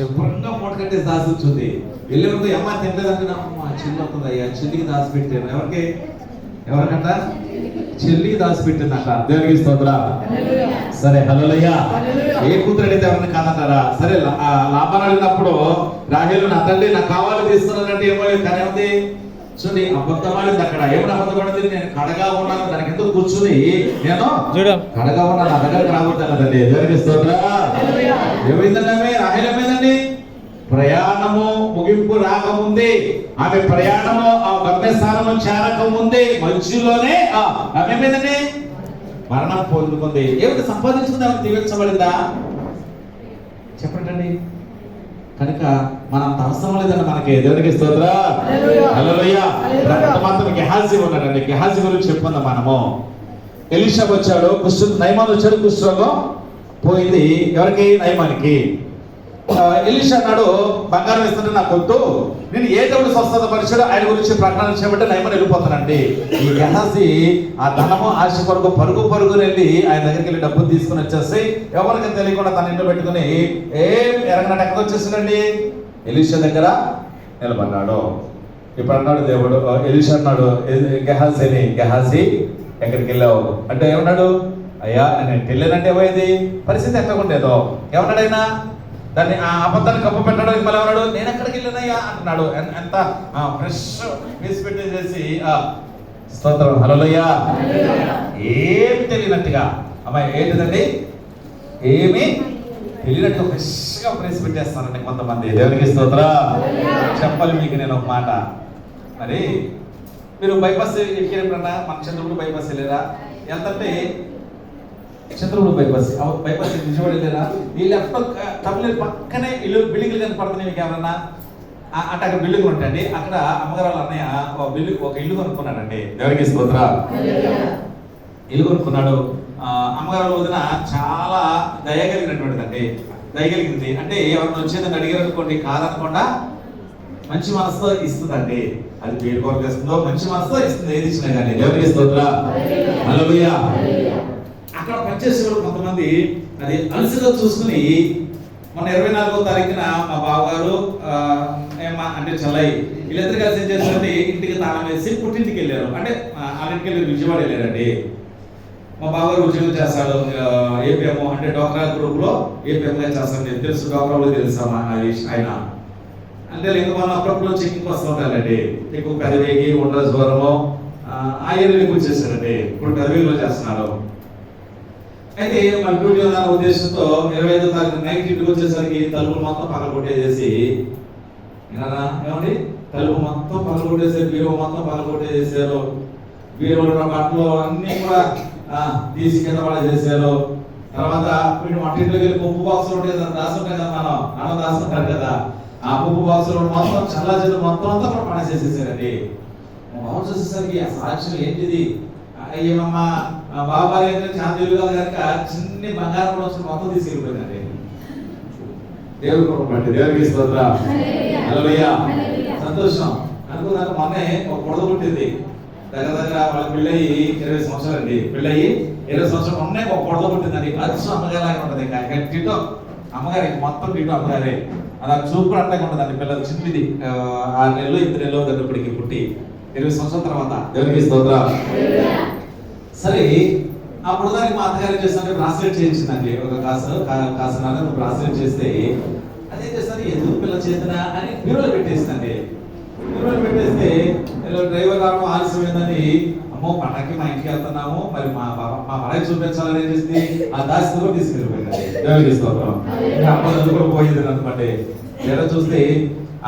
శుభ్రంగా మూట కట్టేసి దాసి వచ్చింది. వెళ్ళే ముందు అమ్మ తినలేదంటే మా చెల్లి వస్తుంది, అయ్యా చెల్లికి దాచి పెట్టాను. ఎవరికంట? చెల్లికి దాచి పెట్టిందంట. దేవునికి స్తోత్రం. సరే హల్లెలూయా. ఏ కూతురు అడిగితే ఎవరిని కాదంటారా? సరే లాభాలు అడిగినప్పుడు రాహేలు నా తండ్రి నాకు కావాలి తీసుకున్నానంటే ఏమో కానీ ఉంది చూడండి, అబద్ధమాడింది. అక్కడ ఏమైనా అబద్ధపడింది? నేను కడగా ఉన్నాను, దానికి ఎందుకు కూర్చుని నేను కడగా ఉన్నాను, నా దగ్గరకు రాబోతాను కదండి. దేవునికి స్తోత్రం. ఏమైందండి? రాహేలు ఏమైందండి? ప్రయాణము ముగింపు రాకముందే, ఆమె ప్రయాణము ఆ గమ్యస్థానము చేరకముందే మధ్యలోనే ఆమె ఏమైందండి? మరణం పొందుకుంది. ఏమిటి సంపాదించుకుంది? ఆమె దీవించబడిందా? చెప్పండి. కనుక మనం అవసరం లేదండి మనకి. దేవునికి స్తోత్రం. హల్లెలూయా. మాత్రం గెహాజీ ఉన్నాడండి. గెహాజీ గురించి చెప్పుకుందాం మనము. ఎలీషా వచ్చాడు, నయమాన్ వచ్చాడు, కుష్ఠరోగం పోయింది. ఎవరికి? నయమానికి. ఎలీషా అన్నాడు, బంగారం ఇస్తుంటే నాకు వద్దు, నేను ఏ దేవుడు స్వస్థత పరిచాడో ఆయన గురించి ప్రకటన చేయబట్టి నయమని వెళ్ళిపోతానండి. ఈ గెహాజీ ఆ ధనము ఆశ కొరకు పరుగు వెళ్ళి ఆయన దగ్గరికి వెళ్ళి డబ్బులు తీసుకుని వచ్చేసి ఎవరికి తెలియకుండా తన ఇంట్లో పెట్టుకుని ఏం ఎరగనట్టు ఎక్కడికి వచ్చేసాడండి, ఎలీషా దగ్గర నిలబడ్డాడు. ఇప్పుడు అన్నాడు దేవుడు, ఎలీషా అన్నాడు గెహాజీ ఎక్కడికి వెళ్ళావు అంటే ఏమన్నాడు, అయ్యా నేను వెళ్ళానంటే ఏమైంది, పరిస్థితి ఎట్లా ఉండేదో. ఏమన్నాడైనా దాన్ని ఆ అబద్ధాన్ని కప్పు పెట్టడానికి మళ్ళీ ఏమన్నాడు, నేను ఎక్కడికి వెళ్ళానయ్యా అంటున్నాడు. ఎంత ఫ్రెష్ పీస్ పెట్టేసేసి స్తోత్రం హల్లెలూయా. ఏమి తెలియనట్టుగా అమ్మాయి ఏంటిదండి, ఏమి తెలియనట్టు ఫ్రెష్గా ప్రేస్ పెట్టేస్తానండి కొంతమంది. దేవునికి స్తోత్రం. చెప్పాలి మీకు నేను ఒక మాట, మరి మీరు బైపాస్ ఎక్కినప్పుడన్నా మన చంద్రుడు బైపాస్ వెళ్ళారా, ఎంతంటే చంద్రుడు బైపాస్ విజయవాడ వెళ్ళారా, ఈ లెఫ్ట్ తమిళ పక్కనే ఇల్లు బిల్డింగ్లు కనపడుతున్నాయి మీకు ఎవరన్నా అంటే అక్కడ బిల్డింగ్ ఉంటాయండి. అక్కడ అమ్మగారు అన్నయ్య ఒక ఇల్లు కొనుక్కున్నాడండి. దేవునికి స్తోత్రం. ఇల్లు కొనుక్కున్నాడు. అమ్మగారు వదిన చాలా దయగలిగింది అంటే ఎవరిని వచ్చేదని అడిగారు అనుకోండి, కాదనకుండా మంచి మనసుతో ఇస్తుందండి. అది పేరు కొరకు ఇస్తుందో మంచి మనసుతో ఇస్తుంది, ఏది ఇచ్చినా కానీ. దేవునికి స్తోత్రం హల్లెలూయా. అక్కడ పనిచేసేవాళ్ళు కొంతమంది అది అలసిగా చూసుకుని మొన్న 24వ తారీఖున మా బావగారు అంటే చెల్లై వీళ్ళిద్దరు కలిసి ఏం చేస్తారంటే ఇంటికి తాళం వేసి పుట్టింటికి వెళ్ళారు. అంటే వాళ్ళింటికి వెళ్ళి విజయవాడ వెళ్ళారండి. మా బావగారు ఉద్యోగం చేస్తాడు ఏపీఎం అంటే డోక్రా గ్రూప్ లో ఏపీఎంగా చేస్తాడు. తెలుసు, డోక్రాలో తెలుసా ఆయన అంటే లేదు మన అప్పుడప్పుడు చెక్కింగ్ వస్తూ ఉంటారండి. ఎక్కువ కదివేగి ఉండ్ర జ్వరము ఆ ఏరియాకి వచ్చేసారండి. ఇప్పుడు కదివేగిలో చేస్తున్నాడు. అయితే మన డ్యూటీ ఉన్న ఉద్దేశంతో 25వ తారీఖు నైట్ ఇంటికి వచ్చేసరికి తలుపులు మొత్తం పగలగొట్టేసేసి ఏమండి తలుపు మొత్తం పగలగొట్టేసారు, బీరువా మొత్తం పగలగొట్టేసేసారు. బీరువాలో బట్టలు అన్ని కూడా తీసి కింద పడేసేసారు. తర్వాత వీళ్ళు వంటింట్లోకి వెళ్ళి పప్పు బాక్సులు ఉంటాయి కదా, దాసుంటాం కదా మనం, అన్నం దాసుకుంటారు కదా, ఆ పప్పు బాక్సులు మొత్తం చల్ల చెల్లు మొత్తం అంతా కూడా పడేసేసేసారండి. బాబు చూసేసరికి ఆ సాక్ష్యం ఏంటిది, అయ్యమ్మా బాబాయ్ చాందీలు కాదు కనుక చిన్ని బంగారం వచ్చి మొత్తం తీసుకెళ్ళిపోయిందండి. దేవుడు కొరకు దేవుడికి స్తోత్రం హల్లెలూయా. సంతోషం అనుకున్నాను. మొన్నే ఒక పొడద పుట్టింది దగ్గర వాళ్ళకి పెళ్ళయి 20 సంవత్సరాలు అండి. పెళ్ళయి 20 సంవత్సరాలు మొన్నే ఒక పొడద పుట్టిందండి. అచ్చు అమ్మగారిలాగా ఉంటుంది. టిటో అమ్మగారి మొత్తం టిటో అమ్మగారే. అలా చూపు కూడా అట్లాగే ఉంటుందండి. పిల్లలు చిన్నది 6 నెలలు 8 నెలలు దగ్గరప్పటికి పుట్టి 20 సంవత్సరాల తర్వాత. దేవుడికి స్తోత్రం. సరే అప్పుడు దానికి మా అత్తగారు చేస్తుంటే బ్రాస్లెట్ చేయించిందండి. ఒక కాసనాలు బ్రాస్లెట్ చేస్తే అదేం చేస్తాను ఎదురు పిల్ల చేతన అని బీరోలో పెట్టేసిందండి. బీరోలో పెట్టేస్తే డ్రైవర్ రావడం ఆలస్యమైందని, అమ్మో పండగకి మా ఇంటికి వెళ్తున్నాము, మరి మా భార్య చూపించాలని ఏం చేసింది ఆ దాసి తీసుకెళ్ళిపోయిందండి. అప్పుడు పోయింది అనుకోండి. ఎలా చూస్తే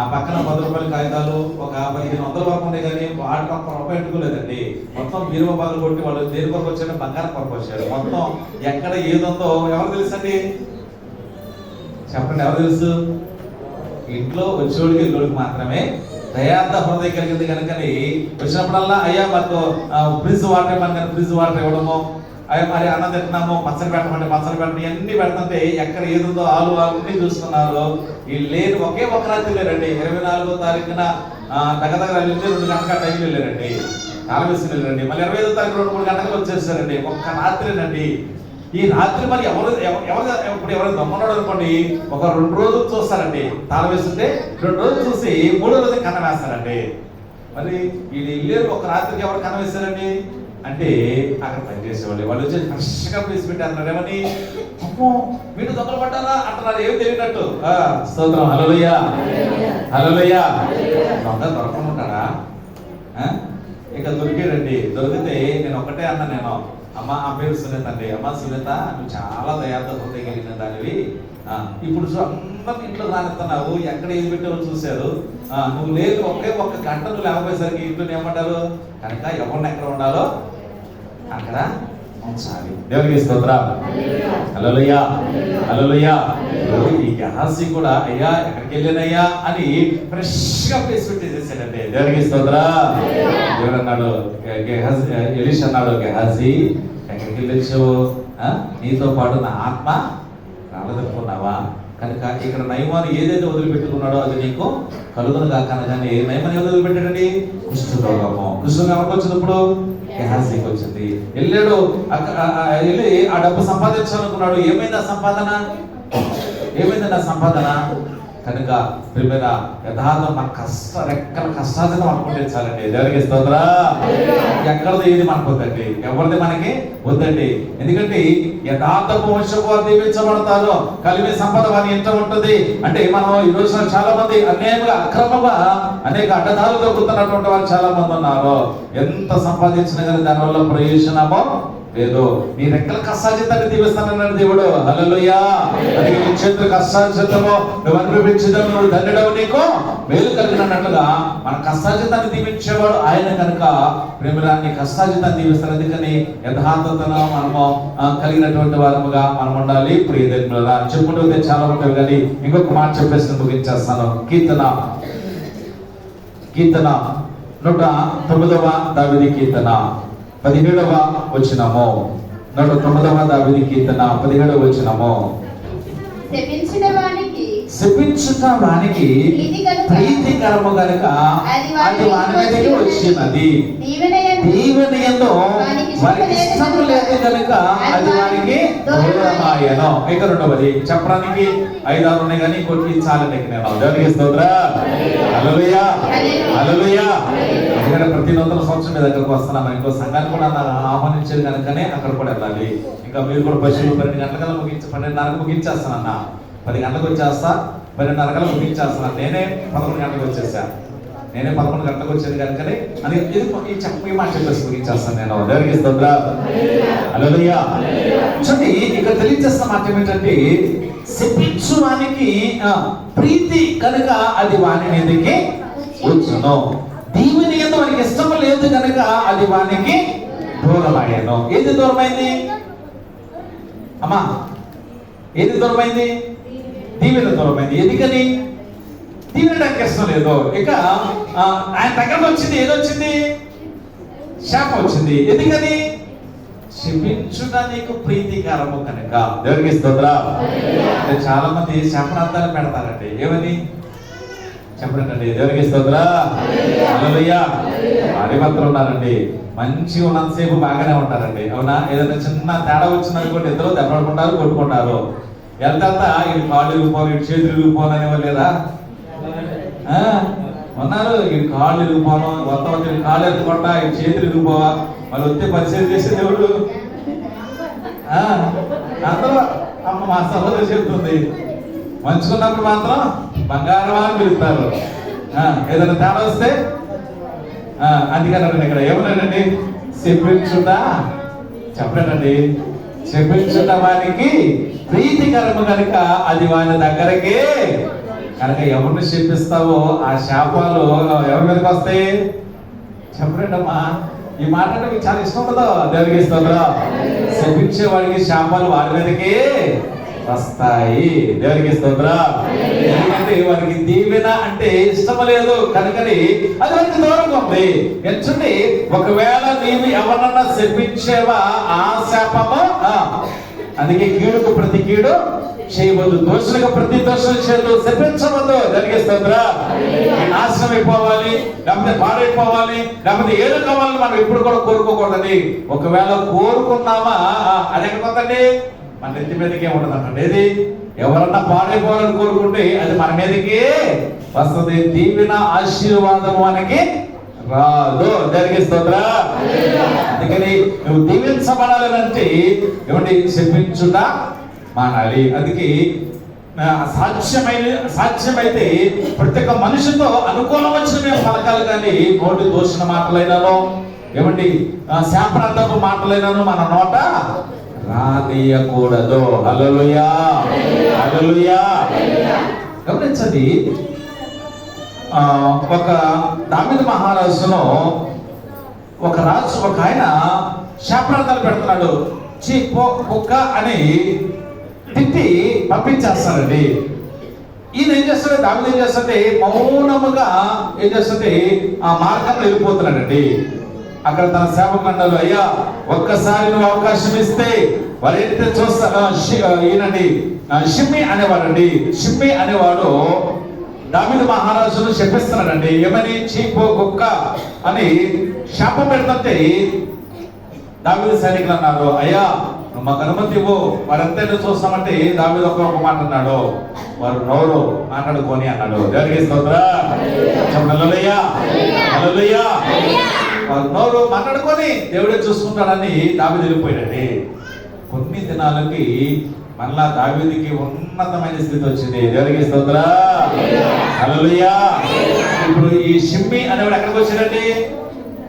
ఆ పక్కన 10 రూపాయల కాగితాలు ఒక 1500 వరకు ఉన్నాయి కానీ వాటికి ₹1 పెట్టుకోలేదండి. మొత్తం బీరువా బాగులు కొట్టి వాళ్ళు దేని కొరకు వచ్చారు, బంగారం కొరకు వచ్చారు. మొత్తం ఎక్కడ ఏదుందో ఎవరు తెలుసండి, చెప్పండి ఎవరు తెలుసు? ఇంట్లో వచ్చేవాడికి ఇల్లుడికి మాత్రమే దయార్థ హృదయం కలిగింది కనుకని వచ్చినప్పుడల్లా అయ్యా మాకు ఫ్రిడ్జ్ వాటర్ మనకి ఫ్రిడ్జ్ వాటర్ ఇవ్వడము, అయ్యా మరి అన్నం తింటున్నాము పచ్చడి పెట్టమంటే పచ్చడి పెట్టండి అన్ని పెడుతుంటే ఎక్కడ ఏదుందో ఆలు అన్ని చూస్తున్నారు. వీళ్ళు లేని ఒకే ఒక రాత్రి లేరండి. 24వ తారీఖున దగ్గర 2 గంటల టైం వెళ్ళారండి, కాలవేసి వెళ్ళారండి. మళ్ళీ 25వ తారీఖు 2-3 గంటలకు వచ్చేసారండి. ఒక్క రాత్రినండి. ఈ రాత్రి మరి ఇప్పుడు ఎవరు దమ్మన్నాడు అనుకోండి, ఒక 2 రోజులు చూస్తారండి. తాళం వేస్తుంటే 2 రోజులు చూసి 3వ రోజు కన్న వేస్తారండి. మరి వీళ్ళు వెళ్ళారు ఒక రాత్రికి ఎవరు కన్న వేస్తారండి అంటే అక్కడ పనిచేసేవాళ్ళు. వాళ్ళు వచ్చి ఫ్రెష్గా ప్లేస్ పెట్టారు. ఏమని అమ్మో వీళ్ళు దొంగలు పడ్డారా అంటున్నారు, ఏమి తెలియనట్టు. స్తోత్రం హల్లెలూయా హల్లెలూయా. దొంగ దొరకకుండా ఉంటాడా? ఇక దొరికాడండి. దొరికితే నేను ఒకటే అన్నా, నేను అమ్మ ఆ పేరు సునీత అండి. అమ్మ సునీత నువ్వు చాలా దయార్థ హృదయం కలిగిన దానివి. ఇప్పుడు అందరం ఇంట్లో రానిస్తున్నావు, ఎక్కడ ఏది పెట్టావో చూశారు. నువ్వు లేదు ఒక్క గంట నువ్వు లేకపోయేసరికి ఇంట్లో ఏమంటారు కనుక ఎవరిని ఎక్కడ ఉండాలో అక్కడ ఉంచాలి. దేవునికి స్తోత్రం హల్లెలూయా హల్లెలూయా. ఈ గెహాజీ కూడా అయ్యా ఎక్కడికి వెళ్ళానయ్యా అని ఫ్రెష్ గా ప్లేస్ పెట్టేసేసాడండి. దేవునికి స్తోత్రం. దేవుడు అన్నాడు, ఎలీషా అన్నాడు, గెహాజీ ఎక్కడికి వెళ్ళొచ్చావు, నీతో పాటు నా ఆత్మ రాలేదనుకున్నావా? కనుక ఇక్కడ నయమాను ఏదైతే వదిలిపెట్టుకున్నాడో అది నీకు కలుగును కాక అనగానే నయమాను ఏది వదిలిపెట్టాడండి? కుష్ఠరోగము. కుష్ఠరోగం ఎవరికి వచ్చినప్పుడు? గెహాజీకి వచ్చింది. వెళ్ళాడు, వెళ్ళి ఆ డబ్బు సంపాదించాలనుకున్నాడు. ఏమైంది ఆ సంపాదన? ఏమైందండి ఆ సంపాదన? కనుక ప్రియమైన యథార్థం మన రెక్కల కష్టార్జితం అనుకుంటే చాలండి. దేవునికి స్తోత్రం. ఎక్కడది ఏది మనకు వద్దండి, ఎవరిది మనకి వద్దండి. ఎందుకంటే యథార్థపు వంశపు వారు దీవించబడతారు, కలిమి సంపద వారి ఇంట ఉంటుంది. అంటే మనం ఈ రోజున చాలా మంది అన్యాయంగా అక్రమంగా అనేక అడ్డదారులు దొరుకుతున్నటువంటి వారు చాలా మంది ఉన్నారు. ఎంత సంపాదించినా కానీ దానివల్ల ప్రయోజనమో లేదు. నీ రెక్కల కష్టార్జితాన్ని దీవిస్తానన్నాడు దేవుడు. హల్లెలూయా. అందుకే నీ చేతుల కష్టార్జితము నువ్వు అనుభవించడం, నువ్వు దండడం నీకు మేలు కలిగినట్లుగా మన కష్టార్జితాన్ని దీవించేవాడు ఆయన. కనుక ప్రేమలాన్ని కష్టార్జితాన్ని దీవిస్తారు. అందుకని యథార్థతను మనము కలిగినటువంటి వారముగా మనం ఉండాలి. ప్రియదేవులారా, చెప్పుకుంటే చాలా ఉంటాయి కానీ ఇంకొక మాట చెప్పేసి ముగించేస్తాను. కీర్తన 109వ దావీదు కీర్తన 17వ వచనము. 109వ దావీదు కీర్తన 17వ వచనము. శపించుట వానికి ప్రీతికరము గనుక అది వాని మీదకి వచ్చినది. దీవెన యందు వారికి ఇష్టము లేదు గనుక అది వారికి దూరమాయెను. ఇక రెండవది చెప్పడానికి 5-6 ఉన్నాయి కానీ ఇంకోటి చాలండి. నేను దేవునికి స్తోత్రం. హల్లెలూయా, హల్లెలూయా. ఎందుకంటే ప్రతి నూతన సంవత్సరం మీ దగ్గరకు వస్తున్నాను. ఇంకో సంఘాన్ని కూడా ఆహ్వానించేది కనుకనే అక్కడ కూడా వెళ్ళాలి. ఇంకా మీరు కూడా పశువులు 12 గంటల ముగించి 12:30 ముగించేస్తానన్న. 10 గంటలకు వచ్చేస్తా, 12:30 ముగించేస్తాను. నేనే 11 గంటలకు వచ్చేసా. నేనే 11 గంటలకు వచ్చేది కనుకనే అది ఈ మాట చెప్పేసి ముగించేస్తాను నేను. దేవునికి స్తోత్రం. హల్లెలూయా. చూడండి, ఇక్కడ తెలియజేస్తున్న మాట ఏమిటంటే శపించు వానికి ప్రీతి కనుక అది వాని మీదకి వచ్చును. దీవెన యందు వానికి ఇష్టం లేదు కనుక అది వానికి దూరమయ్యాను. ఏది దూరమైంది అమ్మా? ఏది దూరమైంది? దీవెన దూరమైంది. ఎందుకని? దీవెనడానికి ఇష్టం లేదు. ఇక ఆయన దగ్గరకు వచ్చింది ఏదొచ్చింది? శాపం వచ్చింది. ఎందుకని? శపించుట నీకు ప్రీతికరము కనుక. దేవునికి స్తోత్రం. చాలా మంది శాపనార్థాలు పెడతారండి. ఏమని చెప్పండి? దేవునికి స్తోత్రం. హల్లెలూయా. భార్య భర్తలు ఉన్నారండి, మంచిగా ఉన్నంతసేపు బాగానే ఉంటారండి. అవునా? ఏదైనా చిన్న తేడా వచ్చిందనుకోండి ఇద్దరు దెబ్బలాడుకుంటారు, కొట్టుకుంటారు. వెళ్తా ఇటు కాళ్ళు ఇరిగిపోను, ఇటు చేతులు ఇరిగిపోను అనేవాళ్ళు లేదా? ఉన్నారు. ఇటు కాళ్ళు ఇరిగిపోను, మొత్తం ఇటు కాళ్ళు ఎత్తుకుంటా, ఇటు చేతులు ఇరిగిపోవా, వాళ్ళు వస్తే పరిచయం చేసే దేవుడు. అందరూ అమ్మ మా సహోదరు చెప్తుంది, మంచుకున్నప్పుడు మాత్రం బంగారం అని పిలుస్తారు. ఏదైనా తేడా వస్తే అందుకనండి ఇక్కడ ఏమన్నాడండి? శపించుట చెప్పలేనండి. శపించుట వానికి ప్రీతికరము కనుక అది వాని దగ్గరకే. కనుక ఎవరిని శపిస్తావో ఆ శాపాలు ఎవరి మీదకి వస్తాయి? చెప్పలేండమ్మా. ఈ మాట మీకు చాలా ఇష్టం ఉండదు. దేవునికి స్తోత్రం. శపించే వాడికి శాపాలు వాడి మీదకే వస్తాయి. దేవునికి స్తోత్రం. ఎందుకంటే వారికి దీవెన అంటే ఇష్టం లేదు కనుకని అది వారికి దూరంగా ఉంది. ఎంచండి, ఒకవేళ నీవు ఎవరన్నా శపించేవా ఆ శాపము. అందుకే కీడుకు ప్రతి కీడు చేయవద్దు, దోషులకు ప్రతి దోషం చేయదు, శపించవద్దు. దేవునికి స్తోత్రం. నాశనం అయిపోవాలి, లేకపోతే పాడైపోవాలి, లేకపోతే ఏదో కావాలని మనం ఎప్పుడు కూడా కోరుకోకూడదండి. ఒకవేళ కోరుకున్నామా అది ఎక్కడిపోతండి? మన నెత్తి మీదకే ఉండదు అంటండి. ఏది? ఎవరన్నా పాడైపోవాలని కోరుకుంటే అది మన మీదకి వస్తుంది. దీవెన ఆశీర్వాదం మనకి రాదు. దేవునికి స్తోత్రం. అందుకని నువ్వు దీవించబడాలంటే ఏమంటే శపించుట మానాలి. అందుకే సాధ్యమైతే ప్రతి ఒక్క మనిషితో అనుకూలం వచ్చిన మేము పలకాలి, కానీ నోటి దోషణ మాటలైనాను ఏమండి శాపనార్థపు మాటలైనాను మన నోట రానీయకూడదు. హల్లెలూయా, హల్లెలూయా. గమనించండి, ఒక దావీదు మహారాజులో ఒక రాజు, ఒక ఆయన శాపనార్థాలు పెడుతున్నాడు. చీ కుక్క అని తిట్టి పంపించేస్తారండి. ఈయన ఏం చేస్తాడు? దావీదు ఏం చేస్తుంటే మౌనముగా ఏం చేస్తుంటే ఆ మార్గంలో వెళ్ళిపోతున్నాడండి. అక్కడ తన సేవకులు అన్నారు, అయ్యా ఒక్కసారి నువ్వు అవకాశం ఇస్తే వారు ఏంటంటే చూస్తా ఈయనండి షిమ్మి అనేవాడండి. షిమ్మి అనేవాడు దావీదు మహారాజును శపిస్తున్నాడండి. ఏమని? చీపో కుక్క అని శాపం పెడుతుంటే దావీదు సైనికులు అన్నారు, అయ్యా మాకు అనుమతి ఇవ్వు, వారంతా చూస్తామంటే దావీదు ఒక మాట అన్నాడు, వారు నోరు మాట్లాడుకొని అన్నాడు. దేవునికి స్తోత్రం. హల్లెలూయా, హల్లెలూయా. వారు నోరు మాట్లాడుకొని దేవుడే చూసుకుంటాడని దావీదు వెళ్ళిపోయాడండి. కొన్ని దినాలకి మళ్ళా దావీదుకి ఉన్నతమైన స్థితి వచ్చింది. దేవునికి స్తోత్రం. హల్లెలూయా. ఇప్పుడు ఈ షిమ్మి అనేవాడు ఎక్కడికి వచ్చాడండి?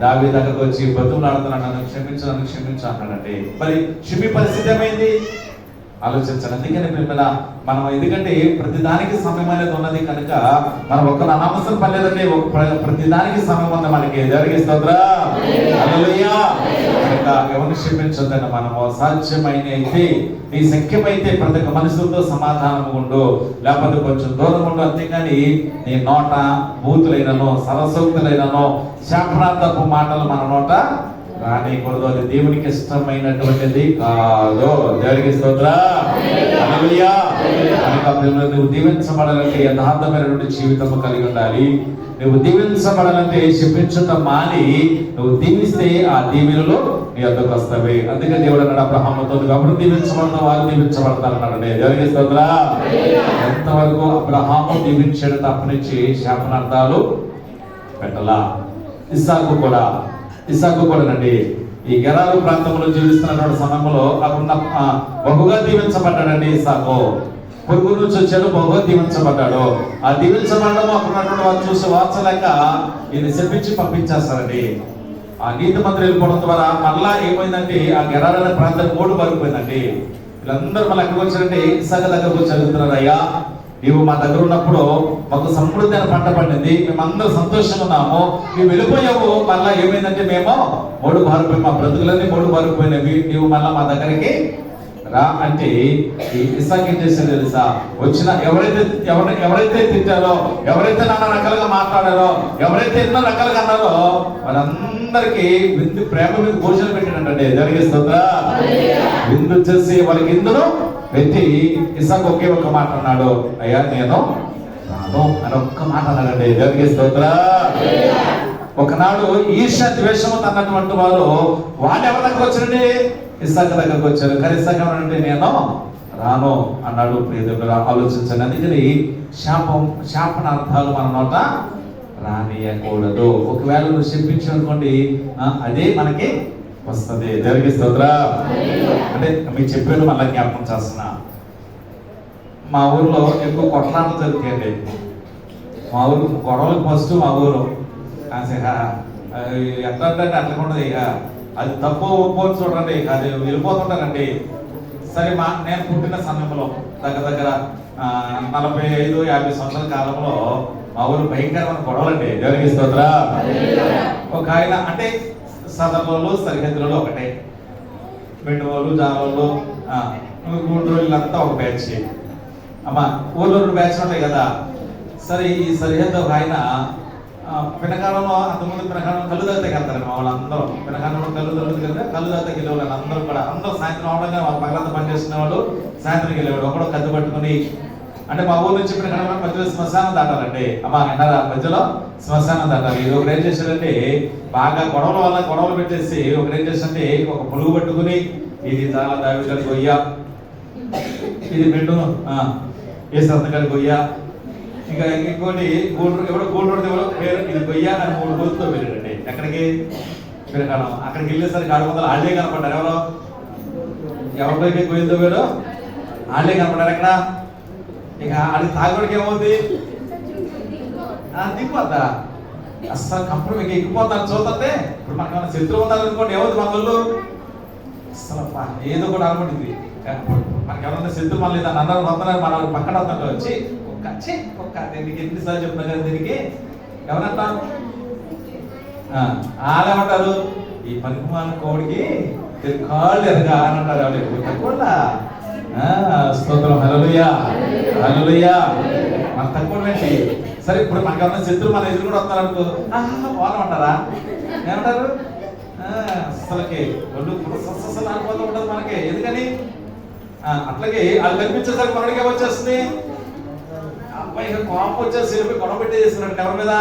దావీదు దగ్గరకు వచ్చి బతుకులాడుతున్నాడు, నన్ను క్షమించు అన్నాడండి. మరి షిమ్మి పరిస్థితి ఏమైంది ఆలోచించాలి. అందుకని మనం ఎందుకంటే ప్రతిదానికి సమయం అనేది ఉన్నది కనుక మనం ఒక్క అనవసరం పర్లేదండి, ప్రతిదానికి సమయం ఉంది మనకి. దేవునికి స్తోత్రం. హల్లెలూయా. కనుక ఎవరిని క్షమించొద్దండి. మనము సాధ్యమైన అయితే నీ శక్యమైతే ప్రతి ఒక్క మనుషులతో సమాధానం ఉండు, లేకపోతే కొంచెం దూరం ఉండు. అంతేకాని నీ నోట బూతులైనను సరసోక్తులైనను శాపనార్థపు మాటలు మన నోట రానికూడదు. అది దేవునికి ఇష్టమైనటువంటిది కాదు. దేవునికి స్తోత్రం. హల్లెలూయా. కనుక నువ్వు దీవించబడాలంటే యథార్థమైనటువంటి జీవితం కలిగి ఉండాలి. నువ్వు దీవించబడాలంటే శపించటం మాని నువ్వు దీవిస్తే ఆ దీవెనలు నీ వద్దకు వస్తాయి. అందుకే దేవుడు అన్నాడు అబ్రహాముతో, ఎవరు దీవించబడతాం వారు దీవించబడతారు అన్నాడు. దేవునికి స్తోత్రం. ఎంతవరకు అబ్రహాము దీవించాడు తప్పనిచ్చి శాపనార్థాలు పెట్టలా. ఇస్సాకు కూడా నండి ఈ గెరారు ప్రాంతంలో జీవిస్తున్నటువంటి సమయంలో అక్కడ బహుగా దీవించబడ్డాడండి. ఇస్సాకు పొరుగు నుంచి వచ్చాడు, బహుగా దీవించబడ్డాడు. ఆ దీవించబడడం అక్కడ ఉన్నటువంటి వాళ్ళు చూసి వార్చలేక ఈయన చెప్పించి పంపించేస్తారండి. ఆ నీతి మంత్రి వెళ్ళిపోవడం ద్వారా మళ్ళా ఏమైందంటే ఆ గెరారు అనే ప్రాంతం మూడు పడిపోయిందండి. వీళ్ళందరూ మళ్ళీ ఎక్కడికి వచ్చారంటే ఇస్సాకు దగ్గరకు వచ్చి అడుగుతున్నారు, అయ్యా నీవు మా దగ్గర ఉన్నప్పుడు మాకు సమృద్ధి అయిన పంట పండింది, మేమందరూ సంతోషంగా ఉన్నాము, నువ్వు వెళ్ళిపోయావు, మళ్ళా ఏమైందంటే మేము మూడు బారిపోయి మా బ్రతుకులన్నీ మూడు బారిపోయినవి, నీవు మళ్ళా మా దగ్గరికి రా అంటే ఇస్సాకు ఏం చేశారు తెలుసా? వచ్చిన ఎవరైతే తిట్టారో, ఎవరైతే నాన్న రకాలుగా మాట్లాడారో, ఎవరైతే ఎన్నో రకాలుగా అన్నారో వాళ్ళందరికీ విందు ప్రేమ మీద భోజనం పెట్టినట్టండి. దేవునికి స్తోత్రం. విందు చేసి వాళ్ళకి ఇందులో పెట్టి ఇస్సాకు ఒకే ఒక్క మాట అన్నాడు, అయ్యా నేను రాను అని ఒక్క మాట అన్నాడండి. దేవునికి స్తోత్రం. ఒకనాడు ఈర్ష్య ద్వేషము అన్నటువంటి వారు వాళ్ళు ఎవరి దగ్గరకు వచ్చారండి? ఇస్సాకు దగ్గరకు వచ్చారు. కానీ ఇస్సాకు ఏమన్నాడంటే నేను రాను అన్నాడు. ప్రియదేవుడు ఆలోచించండి. అందుకని శాపనార్థాలు మన నోట రానియకూడదు. ఒకవేళ నువ్వు చెప్పించు అనుకోండి అదే మనకి వస్తుంది. దేవునికి స్తోత్రం. అంటే మీకు చెప్పాను మళ్ళీ జ్ఞాపకం చేస్తున్నా. మా ఊర్లో ఎక్కువ కొట్లాటలు జరుగుతాయండి. మా ఊరు గొడవలకు ఫస్ట్ మా ఊరు ఎట్లా అంటే అట్లా ఉండదు. ఇక అది తప్పు ఒప్పు చూడండి, అది వెళ్ళిపోతుంటారండి. సరే నేను పుట్టిన సమయంలో దగ్గర 45-50 సంవత్సరాల కాలంలో మా ఊరు భయంకరమైన గొడవలండి. దేవునికి స్తోత్రం. ఒక ఆయన అంటే సదరులు సరిహద్దులలో ఒకటే, మెండువోళ్ళు జాలవాళ్ళు గూడూరు వీళ్ళంతా ఒక బ్యాచ్. అమ్మ ఊళ్ళో 2 బ్యాచ్లు ఉంటాయి కదా. సరే ఈ సరిహద్దు ఒక ఆయన పినకాలంలో అంతకుముందు పినకాలం కళ్ళు దాతాకి వెళ్తారండి మా వాళ్ళందరూ. పినకాలంలో కళ్ళు దాతాకి వెళ్ళే వాళ్ళు అందరూ కూడా అందరూ సాయంత్రం అవడంగా వాళ్ళు పగలంతా పనిచేస్తున్న వాళ్ళు సాయంత్రం వెళ్ళేవాడు. ఒకడు కద్దు పట్టుకుని అంటే మా ఊరు నుంచి పినకాలం మధ్యలో శ్మశానం దాటాలండి. అమ్మ విన్నారా? మధ్యలో శ్మశానం దాటాలి. ఇది ఒకరు ఏం చేశారంటే బాగా గొడవల వల్ల గొడవలు పెట్టేసి ఒకరు ఏం చేశారంటే ఒక పులుగు పట్టుకుని ఇది చాలా దావిడ గొయ్య, ఇది మెండు ఏ సంతకాడి గొయ్య, ఇంకా ఇంకోటి గూడూరు పేరు ఇది గొయ్య అని 3 రోజులతో వెళ్ళాడండి. ఎక్కడికి? పినకాలం. అక్కడికి వెళ్ళేసరికి 600 ఆళ్ళే కనపడ్డారు. ఎవరిపైకి గొయ్యలతో వేడు ఆళ్ళే కనపడ్డారు. ఎక్కడ? ఇక అది తాగుడికి ఏమవుతుంది? దిగిపోద్దా? అస్సలు కంపెనీ మీకు ఎక్కిపోతాను చూస్తుంటే. ఇప్పుడు మనకు శత్రువు ఉన్నారనుకోండి, ఏమవుతుంది మన వాళ్ళు? అసలు ఏదో కూడా అనుకుంటుంది. మనకి ఎవరన్నా శత్రువు మళ్ళీ దాన్ని అందరూ వస్తున్నారు, మన పక్కన వస్తుంటే వచ్చి ఒక్క దీనికి ఎన్నిసార్లు చెప్తున్నా కదా, దీనికి ఎవరంటా ఆలేమంటారు? ఈ పనికిమాల కోడికి కాళ్ళు ఎరగా అని అంటారు. తక్కువ స్తోత్రం. హల్లెలూయా, హల్లెలూయా. మన తక్కువ ఏంటి? సరే ఇప్పుడు మనకి ఎవరైనా శత్రువు మన ఎదురు కూడా వస్తున్నారు అనుకో, వాళ్ళమంటారా? ఏమంటారు? అసలుకి ఒళ్ళు అసలు అనుభవం ఉంటుంది మనకి. ఎందుకని అట్లాగే అది కనిపించేసరికి మనడికి వచ్చేస్తుంది, అబ్బాయి కోపం వచ్చేసి గొడవ పెట్టేస్తున్నాడు ఎవరి మీద,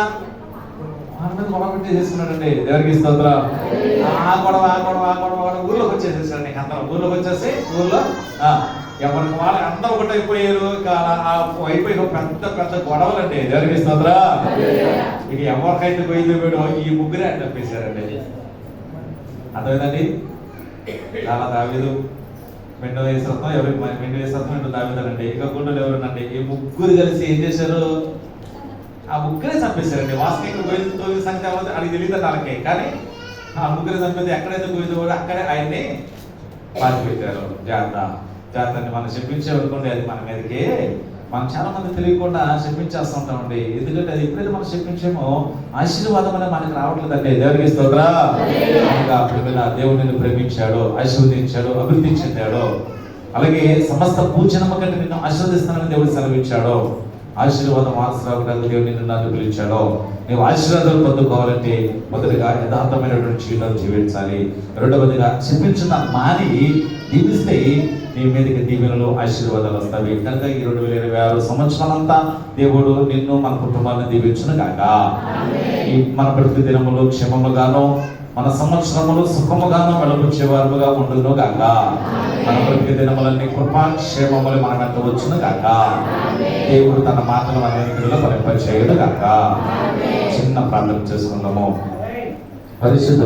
వాళ్ళ మీద గొడవ పెట్టేసేస్తున్నాడండి. దేవుడికి స్తోత్రం. ఆ గొడవ ఊర్లోకి వచ్చేసేసాడు. అందరం ఊర్లోకి వచ్చేసి ఊర్లో ఎవరికి వాళ్ళు అందరూ ఒకటి అయిపోయారు. అయిపోయి పెద్ద పెద్ద గొడవలండి. దేవుడికి స్తోత్రం. ఇక ఎవరికైతే పోయిందో వీడు ఈ ముగ్గురే అని చెప్పేశారండి. అర్థమైందండి. చాలా దావీదు, మెండు వేసత్వం ఎవరికి మెండు వేసత్వం మెండు దావీదండి. ఇక గుండెలు ఎవరునండి, ఈ ముగ్గురు కలిసి ఏం చేశారు, ఆ ముగ్గురే చంపేశారండి. వాస్తవిక గోవింద సంఖ్య అది తెలియదు వాళ్ళకి, కానీ ఆ ముగ్గురే చంపేది. ఎక్కడైతే గోవింద కూడా అక్కడే ఆయన్ని పాతిపెట్టారు. జాగ్రత్తని మనం చెప్పించేవనుకోండి, అది మన మీదకి మనం చాలా మంది తెలియకుండా చెప్పించేస్తూ ఉంటామండి. ఎందుకంటే అది ఎప్పుడైతే మనం చెప్పించామో ఆశీర్వాదం అనేది మనకి రావట్లేదండి. దేవుడికి స్తోత్రం. దేవుడు నిన్ను ప్రేమించాడు, ఆశీర్వదించాడు, అభివృద్ధి చెందాడు. అలాగే సమస్త పూజనమ్మ కంటే నిన్ను ఆశీర్వదిస్తానని దేవుడు సెలవిచ్చాడు. ఆశీర్వాదం ఆశ్రయం దేవుడు నిన్ను నన్ను పిలిచాడు. నీవు ఆశీర్వాదాలు పొందుకోవాలంటే మొదటిగా యథార్థమైనటువంటి జీవితం జీవించాలి. రెండవదిగా చెప్పించిన మాని దీవిస్తే నీ మీదకి దీవెనలు ఆశీర్వాదాలు వస్తాయి. కనుక ఈ 2026 సంవత్సరాలంతా దేవుడు నిన్ను మన కుటుంబాన్ని దీవించును గాక. ఈ మన ప్రతి దినములు క్షేమముగాను, మన సంవత్సరములు సుఖముగాను వెలుపుచ్చేవారుగా ఉండును గాక. మన ప్రతి దినములన్నీ కృపాక్షేమములు మన వెంట వచ్చును గాక. దేవుడు తన మాటలు మన వెనుకలో ఫలింపచేయును గాక. చిన్న ప్రార్థన చేసుకుందాము. పరిశుద్ధ